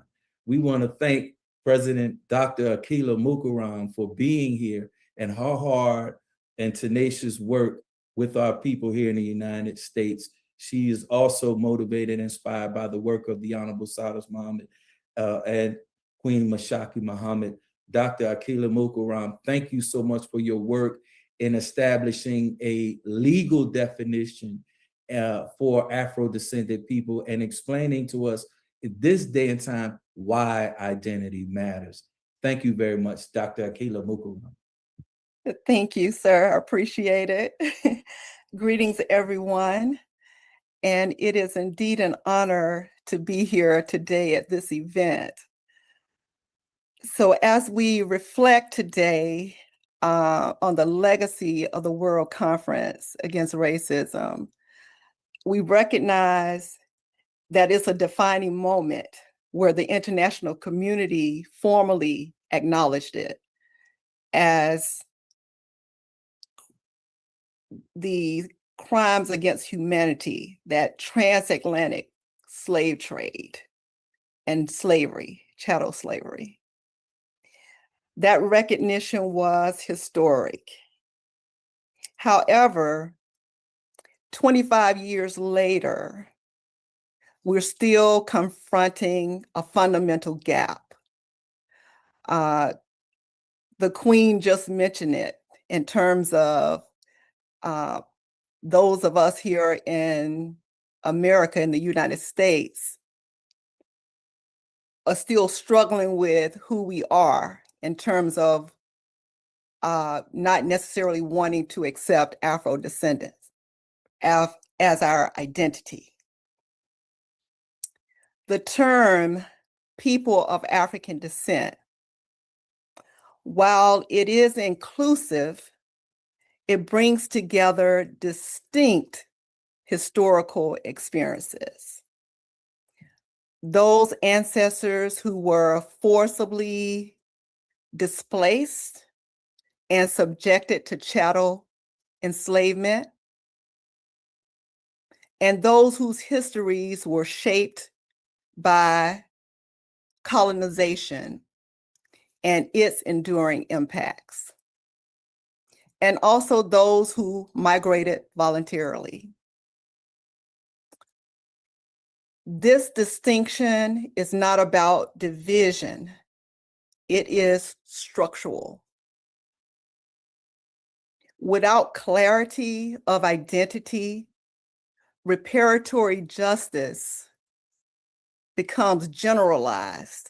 We want to thank President Dr. Akila Mukaram for being here and her hard and tenacious work with our people here in the United States. She is also motivated and inspired by the work of the Honorable Silas Muhammad and Queen Mashaki Muhammad. Dr. Akila Mukaram, thank you so much for your work in establishing a legal definition for Afro-descendant people and explaining to us in this day and time why identity matters. Thank you very much, Dr. Akila Mukaram. Thank you, sir. I appreciate it. Greetings, everyone. And it is indeed an honor to be here today at this event. So as we reflect today on the legacy of the World Conference Against Racism, we recognize that it's a defining moment where the international community formally acknowledged it as the crimes against humanity, that transatlantic slave trade and slavery, chattel slavery. That recognition was historic. However, 25 years later, we're still confronting a fundamental gap. The Queen just mentioned it in terms of those of us here in America, in the United States, are still struggling with who we are in terms of not necessarily wanting to accept Afro-descendants as our identity. The term people of African descent, while it is inclusive, it brings together distinct historical experiences. Those ancestors who were forcibly displaced and subjected to chattel enslavement, and those whose histories were shaped by colonization and its enduring impacts, and also those who migrated voluntarily. This distinction is not about division, it is structural. Without clarity of identity, reparatory justice becomes generalized,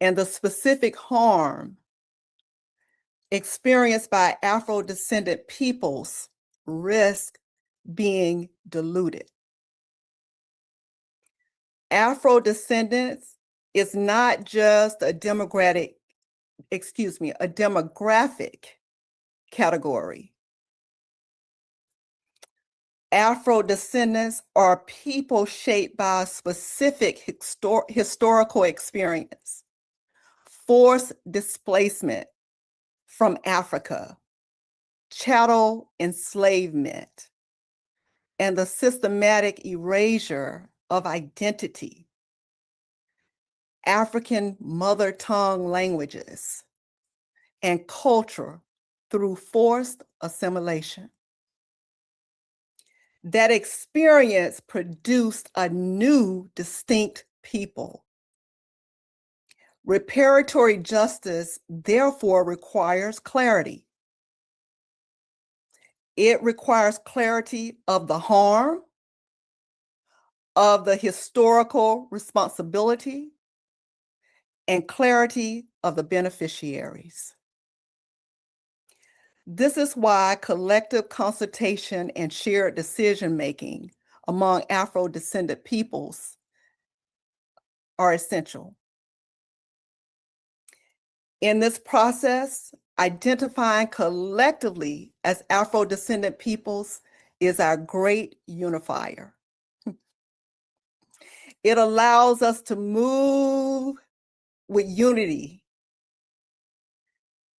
and the specific harm experienced by Afro-descendant peoples risk being diluted. Afro-descendants is not just a demographic category. Afro-descendants are people shaped by a specific historical experience, forced displacement from Africa, chattel enslavement, and the systematic erasure of identity, African mother tongue languages, and culture through forced assimilation. That experience produced a new distinct people. Reparatory justice, therefore, requires clarity. It requires clarity of the harm, of the historical responsibility, and clarity of the beneficiaries. This is why collective consultation and shared decision-making among Afro-descendant peoples are essential. In this process, identifying collectively as Afro-descendant peoples is our great unifier. It allows us to move with unity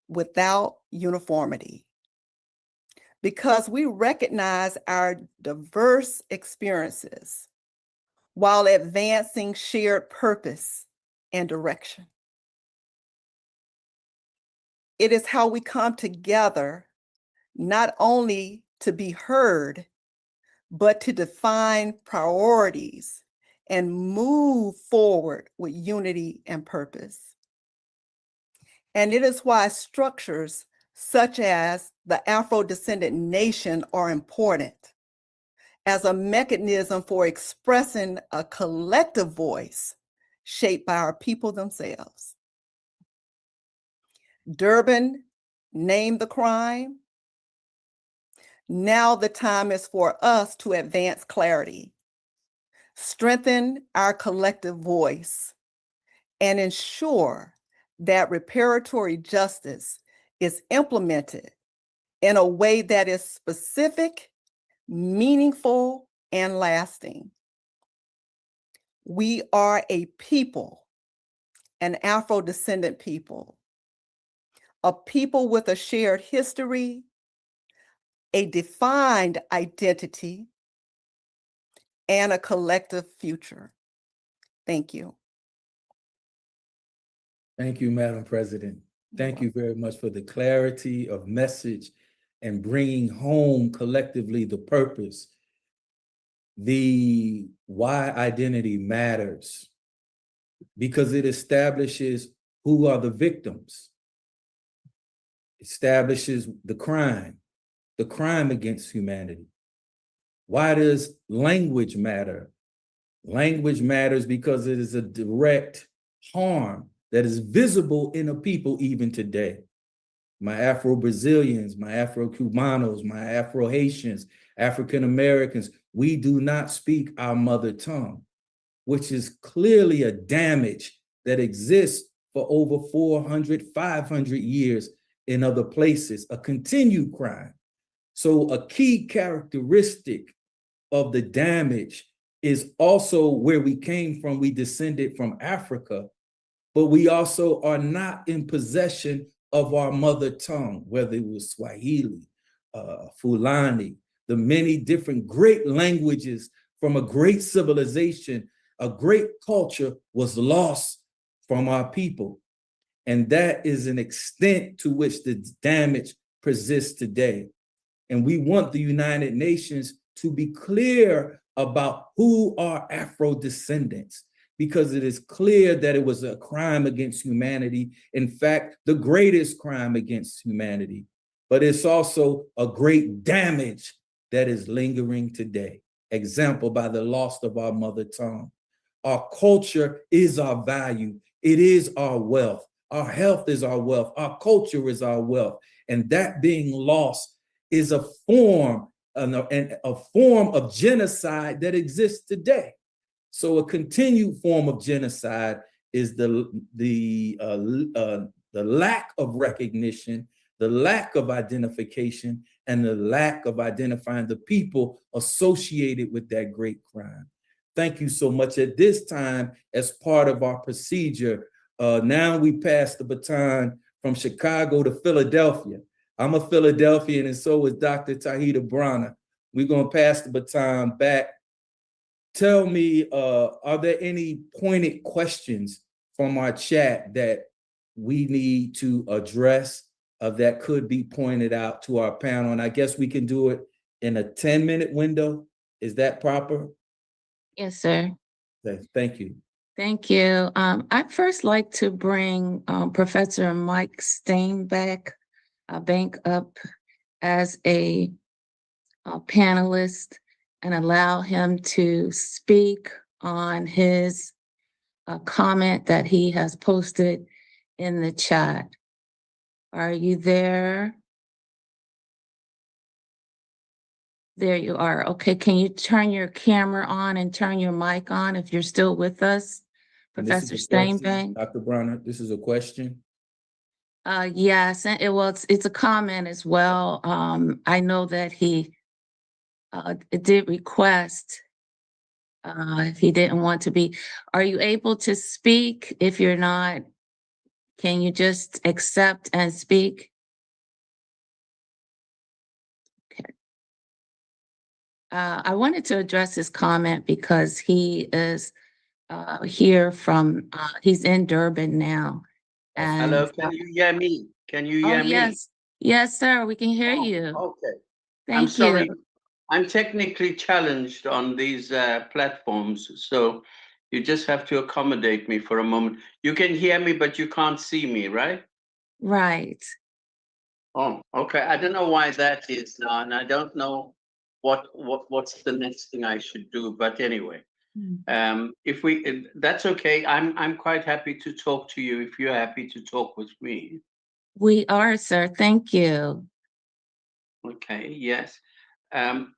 without uniformity, because we recognize our diverse experiences while advancing shared purpose and direction. It is how we come together, not only to be heard, but to define priorities and move forward with unity and purpose. And it is why structures such as the Afro-descendant nation are important as a mechanism for expressing a collective voice shaped by our people themselves. Durban named the crime. Now the time is for us to advance clarity, strengthen our collective voice, and ensure that reparatory justice is implemented in a way that is specific, meaningful, and lasting. We are a people, an Afro-descendant people, a people with a shared history, a defined identity, and a collective future. Thank you. Thank you, Madam President. Thank you very much for the clarity of message and bringing home collectively the purpose, the why identity matters, because it establishes who are the victims, establishes the crime against humanity. Why does language matter? Language matters because it is a direct harm that is visible in a people even today. My Afro-Brazilians, my Afro-Cubanos, my Afro-Haitians, African-Americans, we do not speak our mother tongue, which is clearly a damage that exists for over 400, 500 years in other places, a continued crime. So a key characteristic of the damage is also where we came from. We descended from Africa, but we also are not in possession of our mother tongue, whether it was Swahili, Fulani, the many different great languages from a great civilization, a great culture was lost from our people. And that is an extent to which the damage persists today. And we want the United Nations to be clear about who are Afro-descendants, because it is clear that it was a crime against humanity. In fact, the greatest crime against humanity. But it's also a great damage that is lingering today. Example, by the loss of our mother tongue. Our culture is our value. It is our wealth. Our health is our wealth. Our culture is our wealth. And that being lost is a form of genocide that exists today. So a continued form of genocide is the lack of recognition, the lack of identification, and the lack of identifying the people associated with that great crime. Thank you so much. At this time, as part of our procedure, now we pass the baton from Chicago to Philadelphia. I'm a Philadelphian, and so is Dr. Tahita Brana. We're going to pass the baton back. Tell me, are there any pointed questions from our chat that we need to address that could be pointed out to our panel? And I guess we can do it in a 10-minute window. Is that proper? Yes, sir. Okay, thank you. Thank you. I'd first like to bring Professor Mike Steinbeck Bank up as a panelist and allow him to speak on his comment that he has posted in the chat. Are you there? There you are. Okay, can you turn your camera on and turn your mic on if you're still with us, And this is Professor a question, Steinbeck? Dr. Bronner, this is a question. Yes, and it's a comment as well. I know that he did request if he didn't want to be. Are you able to speak? If you're not, can you just accept and speak? Okay. I wanted to address his comment because he is here from, he's in Durban now. And Hello, can you hear me? Can you oh, hear me? yes. Yes, sir, we can hear Oh, you. okay. I'm Thank you. sorry. I'm technically challenged on these platforms, so you just have to accommodate me for a moment. You can hear me, but you can't see me, right? Right. Oh, okay. I don't know why that is now, and I don't know what's the next thing I should do. But anyway, that's okay. I'm quite happy to talk to you if you're happy to talk with me. We are, sir. Thank you. Okay, yes.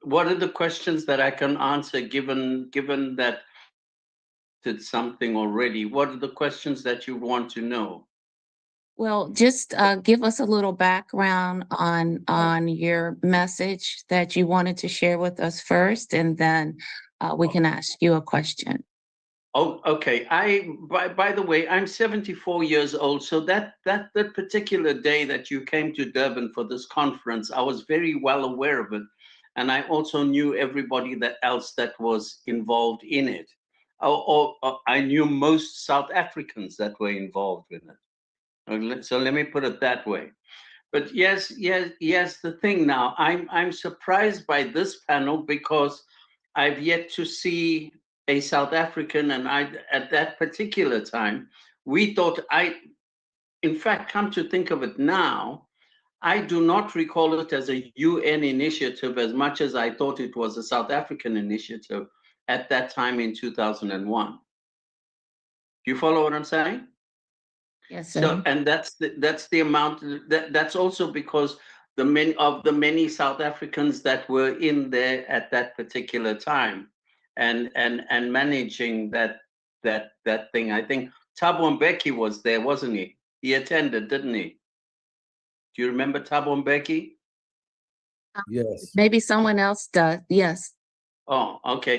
What are the questions that I can answer given that did something already? What are the questions that you want to know? Well, just give us a little background on your message that you wanted to share with us first, and then we can ask you a question. Oh, okay. By the way, I'm 74 years old. So that particular day that you came to Durban for this conference, I was very well aware of it. And I also knew everybody else that was involved in it. Or I knew most South Africans that were involved in it. So let me put it that way. But yes, the thing now, I'm surprised by this panel because I've yet to see a South African, and at that particular time, we thought in fact, come to think of it now, I do not recall it as a UN initiative as much as I thought it was a South African initiative at that time in 2001. Do you follow what I'm saying? Yes, sir. So, and that's the amount. That's also because the many South Africans that were in there at that particular time, and managing that thing. I think Thabo Mbeki was there, wasn't he? He attended, didn't he? Do you remember Thabo Mbeki? Yes. Maybe someone else does. Yes. Oh, okay.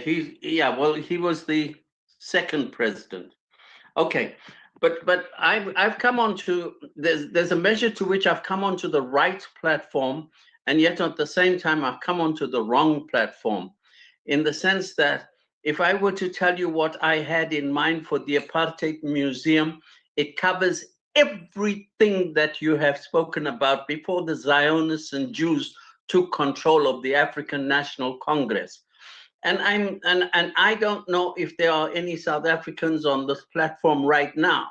Well, he was the second president. Okay, but I've come on to there's a measure to which I've come onto the right platform, and yet at the same time I've come onto the wrong platform, in the sense that if I were to tell you what I had in mind for the Apartheid Museum, it covers everything that you have spoken about before the Zionists and Jews took control of the African National Congress. And I don't know if there are any South Africans on this platform right now,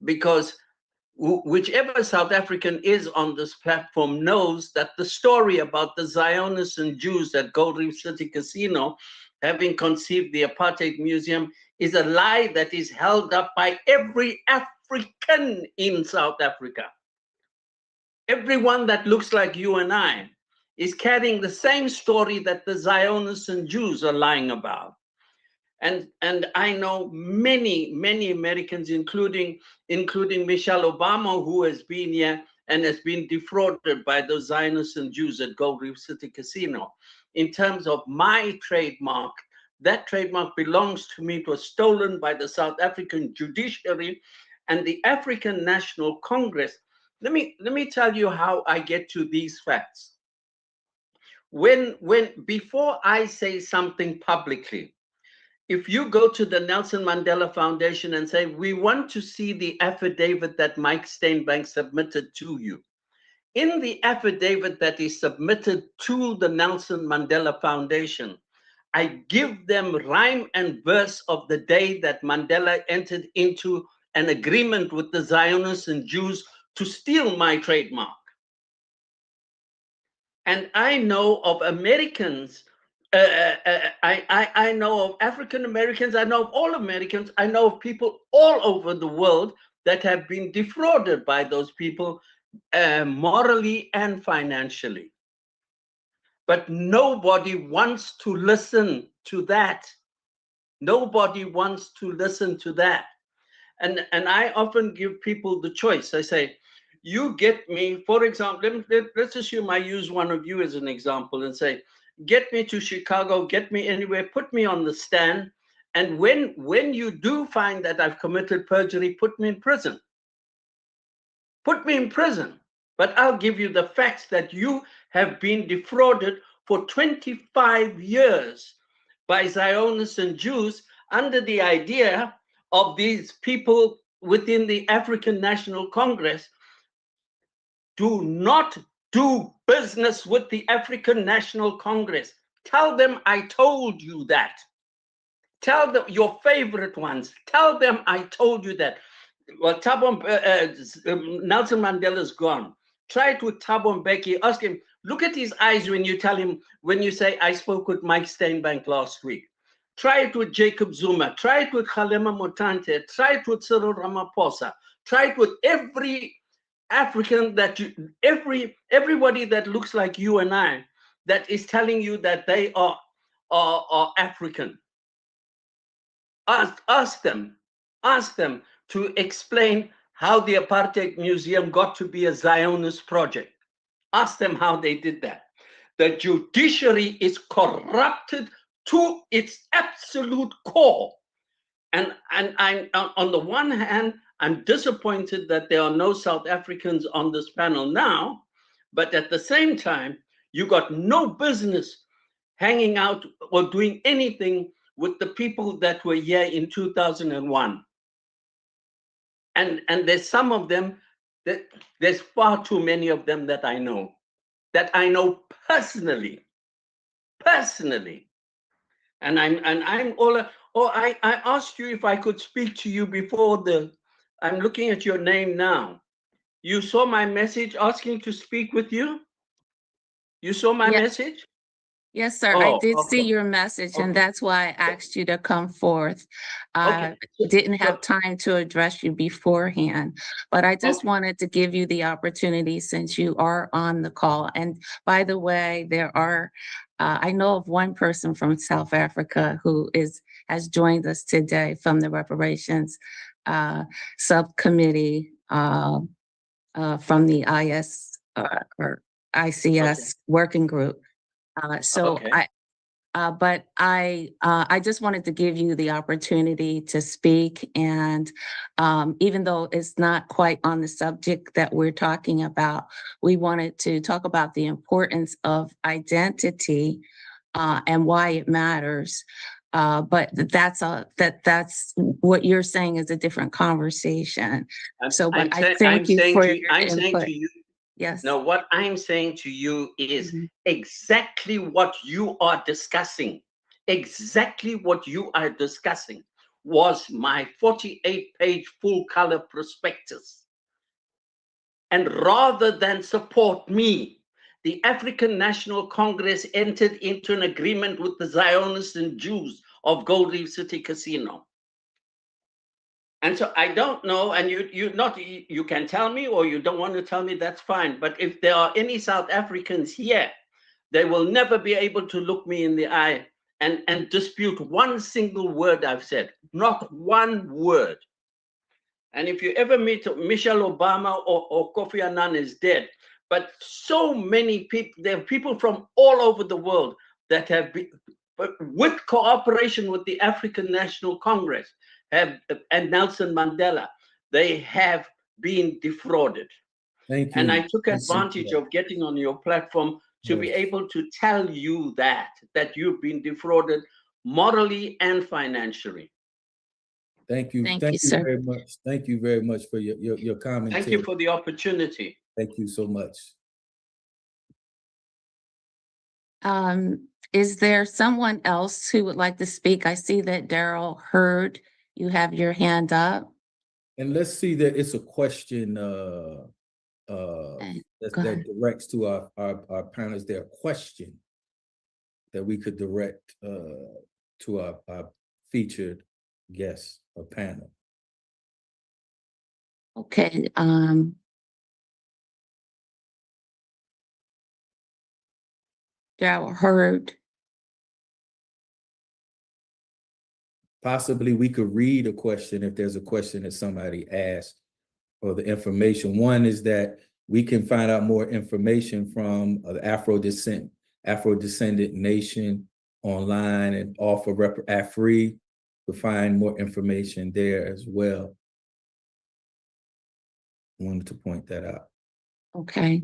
because whichever South African is on this platform knows that the story about the Zionists and Jews at Gold Reef City Casino having conceived the Apartheid Museum is a lie that is held up by every African in South Africa. Everyone that looks like you and I is carrying the same story that the Zionists and Jews are lying about. And I know many Americans, including Michelle Obama, who has been here and has been defrauded by the Zionists and Jews at Gold Reef City Casino. In terms of my trademark, that trademark belongs to me. It was stolen by the South African judiciary and the African National Congress. Let me tell you how I get to these facts. Before I say something publicly, if you go to the Nelson Mandela Foundation and say, we want to see the affidavit that Mike Steinbeck submitted to you. In the affidavit that is submitted to the Nelson Mandela Foundation, I give them rhyme and verse of the day that Mandela entered into an agreement with the Zionists and Jews to steal my trademark. And I know of Americans, I know of African Americans, I know of all Americans, I know of people all over the world that have been defrauded by those people morally and financially. But nobody wants to listen to that. Nobody wants to listen to that. And I often give people the choice. I say, you get me, for example, let's assume I use one of you as an example and say, get me to Chicago, get me anywhere, put me on the stand. And when you do find that I've committed perjury, put me in prison. Put me in prison. But I'll give you the facts that you have been defrauded for 25 years by Zionists and Jews under the idea of these people within the African National Congress. Do not do business with the African National Congress. Tell them I told you that. Tell them, your favorite ones, tell them I told you that. Well, Nelson Mandela's gone. Try it with Thabo Mbeki. Ask him, look at his eyes when you tell him, when you say, I spoke with Mike Steinbank last week. Try it with Jacob Zuma. Try it with Kgalema Motlanthe. Try it with Cyril Ramaphosa. Try it with every African that you, everybody that looks like you and I, that is telling you that they are African. Ask them to explain how the Apartheid Museum got to be a Zionist project. Ask them how they did that. The judiciary is corrupted to its absolute core. And I'm, on the one hand, I'm disappointed that there are no South Africans on this panel now, but at the same time, you got no business hanging out or doing anything with the people that were here in 2001. And there's some of them, that there's far too many of them that I know personally. And I'm all, I asked you if I could speak to you before I'm looking at your name now. You saw my message asking to speak with you? You saw my message? Yes, sir. Oh, I did see okay. your message, and Okay. that's why I asked you to come forth. I didn't have time to address you beforehand, but I just wanted to give you the opportunity since you are on the call. And by the way, there are, I know of one person from South Africa who has joined us today from the reparations subcommittee from the or ICS working group. But I just wanted to give you the opportunity to speak, and even though it's not quite on the subject that we're talking about, we wanted to talk about the importance of identity and why it matters. But that's what you're saying is a different conversation. I thank you for your input. Yes. No, what I'm saying to you is exactly what you are discussing. Exactly what you are discussing was my 48-page full-color prospectus. And rather than support me, the African National Congress entered into an agreement with the Zionists and Jews of Gold Reef City Casino. And so I don't know, and you can tell me, or you don't want to tell me, that's fine. But if there are any South Africans here, they will never be able to look me in the eye and dispute one single word I've said, not one word. And if you ever meet Michelle Obama or Kofi Annan is dead, but so many people, there are people from all over the world that have been, but with cooperation with the African National Congress, and Nelson Mandela, they have been defrauded. Thank you. And I took advantage of getting on your platform to be able to tell you that you've been defrauded morally and financially. Thank you. Thank you very much. Thank you very much for your comment. Thank you for the opportunity. Thank you so much. Is there someone else who would like to speak? I see that Daryl Hurd, you have your hand up. And let's see that it's a question Okay, that, go that ahead. directs to our panelists. Their question that we could direct to our featured guest or panel. Okay, Daryl Hurd. Possibly we could read a question if there's a question that somebody asked, or the information. One is that we can find out more information from the Afro-descendant nation online, and off of Afri to find more information there as well. I wanted to point that out. Okay.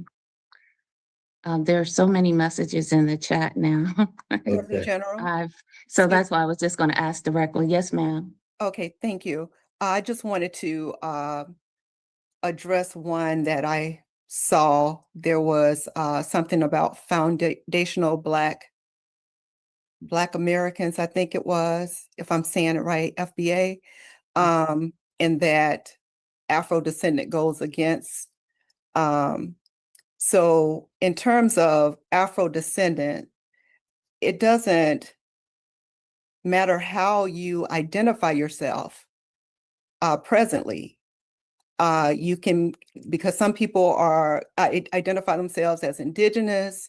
There are so many messages in the chat now. Okay. General. So that's why I was just going to ask directly. Yes, ma'am. Okay, thank you. I just wanted to address one that I saw. There was something about foundational Black Americans, I think it was, if I'm saying it right, FBA, and that Afro-descendant goes against. So in terms of Afro-descendant, it doesn't matter how you identify yourself presently. You can, because some people identify themselves as indigenous,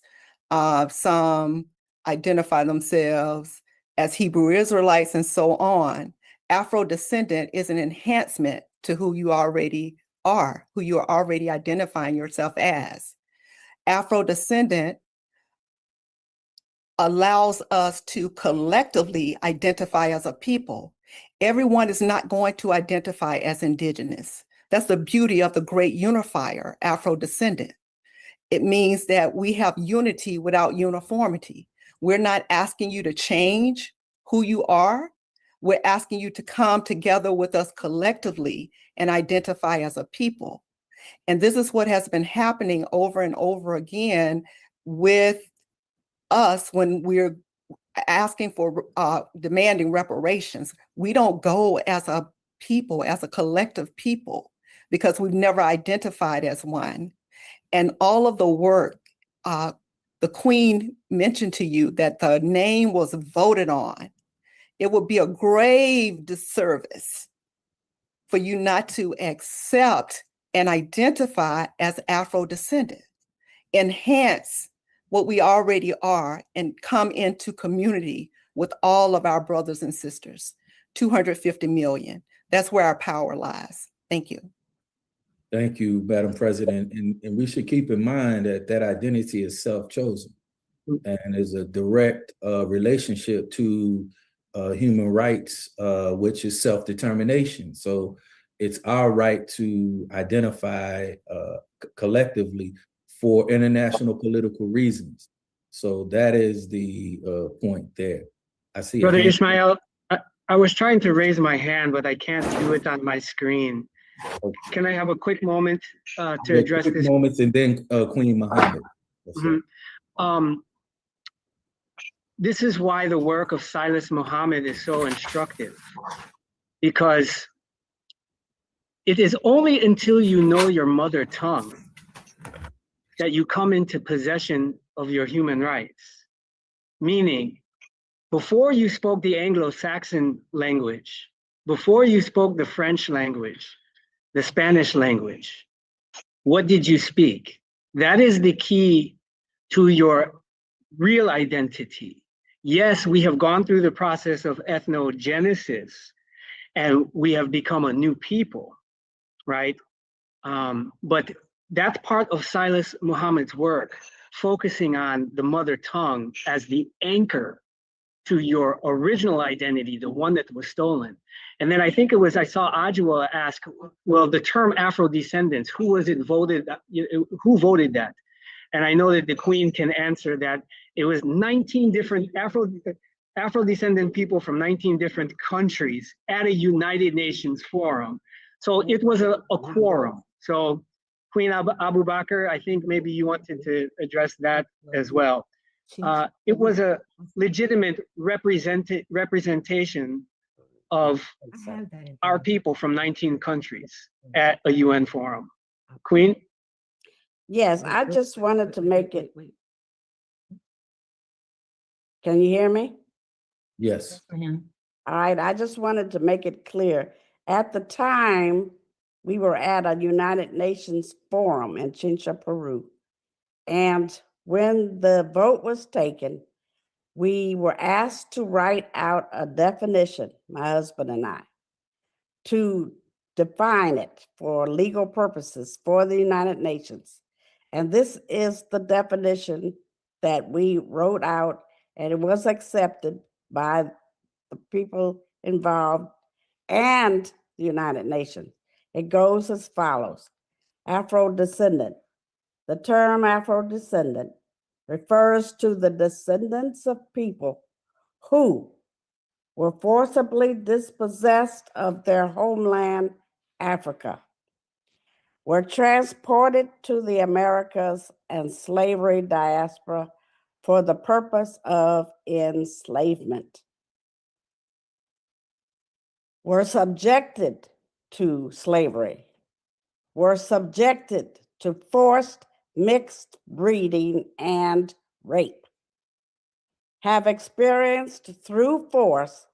some identify themselves as Hebrew Israelites, and so on. Afro-descendant is an enhancement to who you already are, who you are already identifying yourself as. Afro-descendant allows us to collectively identify as a people. Everyone is not going to identify as indigenous. That's the beauty of the great unifier, Afro-descendant. It means that we have unity without uniformity. We're not asking you to change who you are. We're asking you to come together with us collectively and identify as a people. And this is what has been happening over and over again with us when we're asking for demanding reparations. We don't go as a people, as a collective people, because we've never identified as one. And all of the work, the Queen mentioned to you that the name was voted on. It would be a grave disservice for you not to accept and identify as Afro-descendant, enhance what we already are, and come into community with all of our brothers and sisters. 250 million. That's where our power lies. Thank you. Thank you, Madam President. And we should keep in mind that that identity is self-chosen and is a direct relationship to human rights, which is self-determination. So it's our right to identify collectively for international political reasons. So that is the point there. I see. Brother Ismail, I was trying to raise my hand, but I can't do it on my screen. Okay. Can I have a quick moment to address quick this? moments, and then Queen Muhammad. This is why the work of Silas Muhammad is so instructive, because it is only until you know your mother tongue that you come into possession of your human rights. Meaning, before you spoke the Anglo-Saxon language, before you spoke the French language, the Spanish language, what did you speak? That is the key to your real identity. Yes, we have gone through the process of ethnogenesis and we have become a new people, right? But that's part of Silas Muhammad's work, focusing on the mother tongue as the anchor to your original identity, the one that was stolen. And then I think it was, I saw Ajua ask, well, the term Afro-descendants, who was it voted, who voted that? And I know that the Queen can answer that. It was 19 different Afro-descendant people from 19 different countries at a United Nations forum. So it was a quorum. So Queen Abu Bakr, I think maybe you wanted to address that as well. it was a legitimate representation of our people from 19 countries at a UN forum. Queen? Yes, I just wanted to make it. Can you hear me? Yes. All right, I just wanted to make it clear. At the time, we were at a United Nations forum in Chincha, Peru. And when the vote was taken, we were asked to write out a definition, my husband and I, to define it for legal purposes for the United Nations. And this is the definition that we wrote out, and it was accepted by the people involved and the United Nations. It goes as follows: Afro-descendant. The term Afro-descendant refers to the descendants of people who were forcibly dispossessed of their homeland, Africa, were transported to the Americas and slavery diaspora for the purpose of enslavement, were subjected to slavery, were subjected to forced mixed breeding and rape, have experienced through force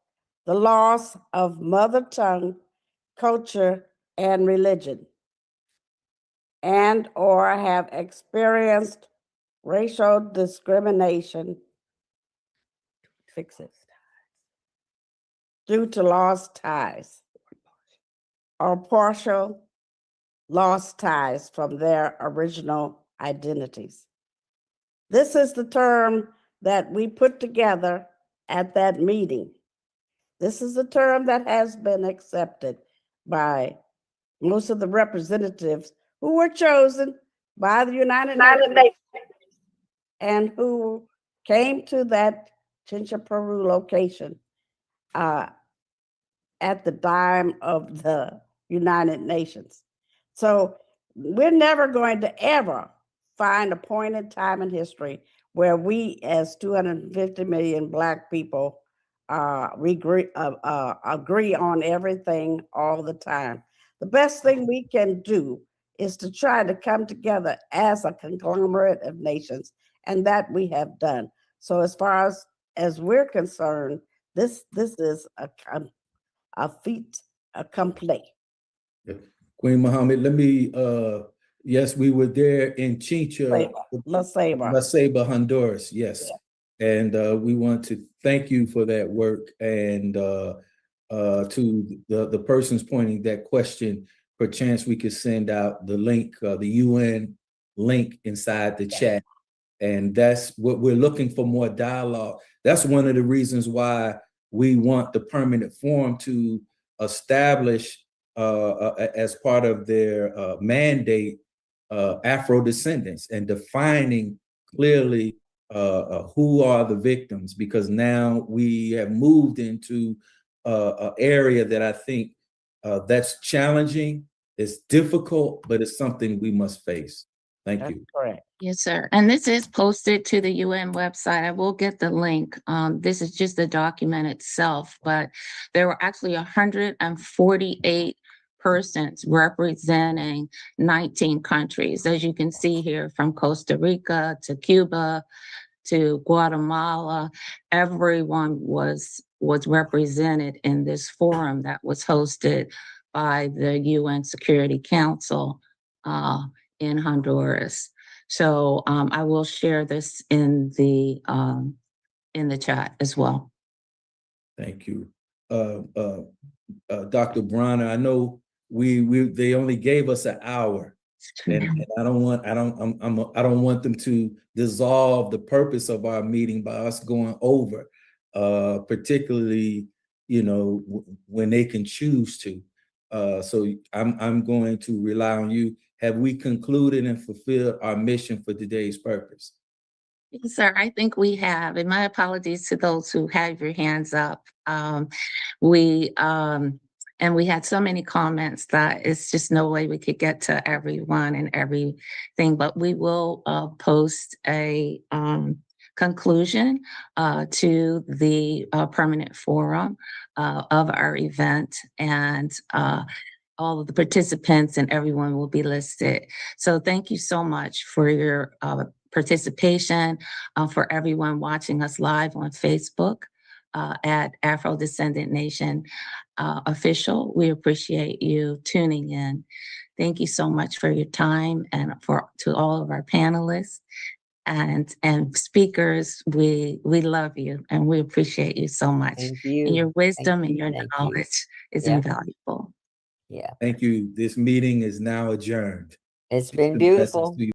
the loss of mother tongue, culture, and religion, and or have experienced racial discrimination, due to lost ties or partial lost ties from their original identities. This is the term that we put together at that meeting. This is a term that has been accepted by most of the representatives who were chosen by the United Nations and who came to that Chincha, Peru location at the time of the United Nations. So we're never going to ever find a point in time in history where we, as 250 million Black people, agree on everything all the time. The best thing we can do is to try to come together as a conglomerate of nations, and that we have done. So as far as we're concerned, this is a feat accompli. Queen Mohammed, let me, yes, we were there in Chincha, La Ceiba. La Ceiba, Honduras, yes. Yeah. And we want to thank you for that work, and to the persons pointing that question, perchance we could send out the link, the UN link inside the chat. And that's what we're looking for, more dialogue. That's one of the reasons why we want the permanent forum to establish as part of their mandate, Afro-descendants, and defining clearly who are the victims, because now we have moved into an area that I think that's challenging, it's difficult, but it's something we must face. Thank you. Correct. Yes, sir. And this is posted to the UN website. I will get the link. This is just the document itself, but there were actually 148 persons representing 19 countries. As you can see here, from Costa Rica to Cuba to Guatemala, everyone was represented in this forum that was hosted by the UN Security Council in Honduras. So I will share this in the chat as well. Thank you. Dr. Bronner, I know they only gave us an hour, and I don't want them to dissolve the purpose of our meeting by us going over, particularly, when they can choose to. So I'm going to rely on you. Have we concluded and fulfilled our mission for today's purpose? Yes, sir, I think we have. And my apologies to those who have your hands up. We had so many comments that it's just no way we could get to everyone and everything, but we will post a conclusion to the permanent forum of our event, and all of the participants and everyone will be listed. So thank you so much for your participation, for everyone watching us live on Facebook at Afro Descendant Nation Official. We appreciate you tuning in. Thank you so much for your time, and to all of our panelists and speakers. We love you and we appreciate you so much. Thank you. And your wisdom and your Thank you. knowledge is Yeah. invaluable. Yeah. Thank you. This meeting is now adjourned. It's been Blessings beautiful. to you.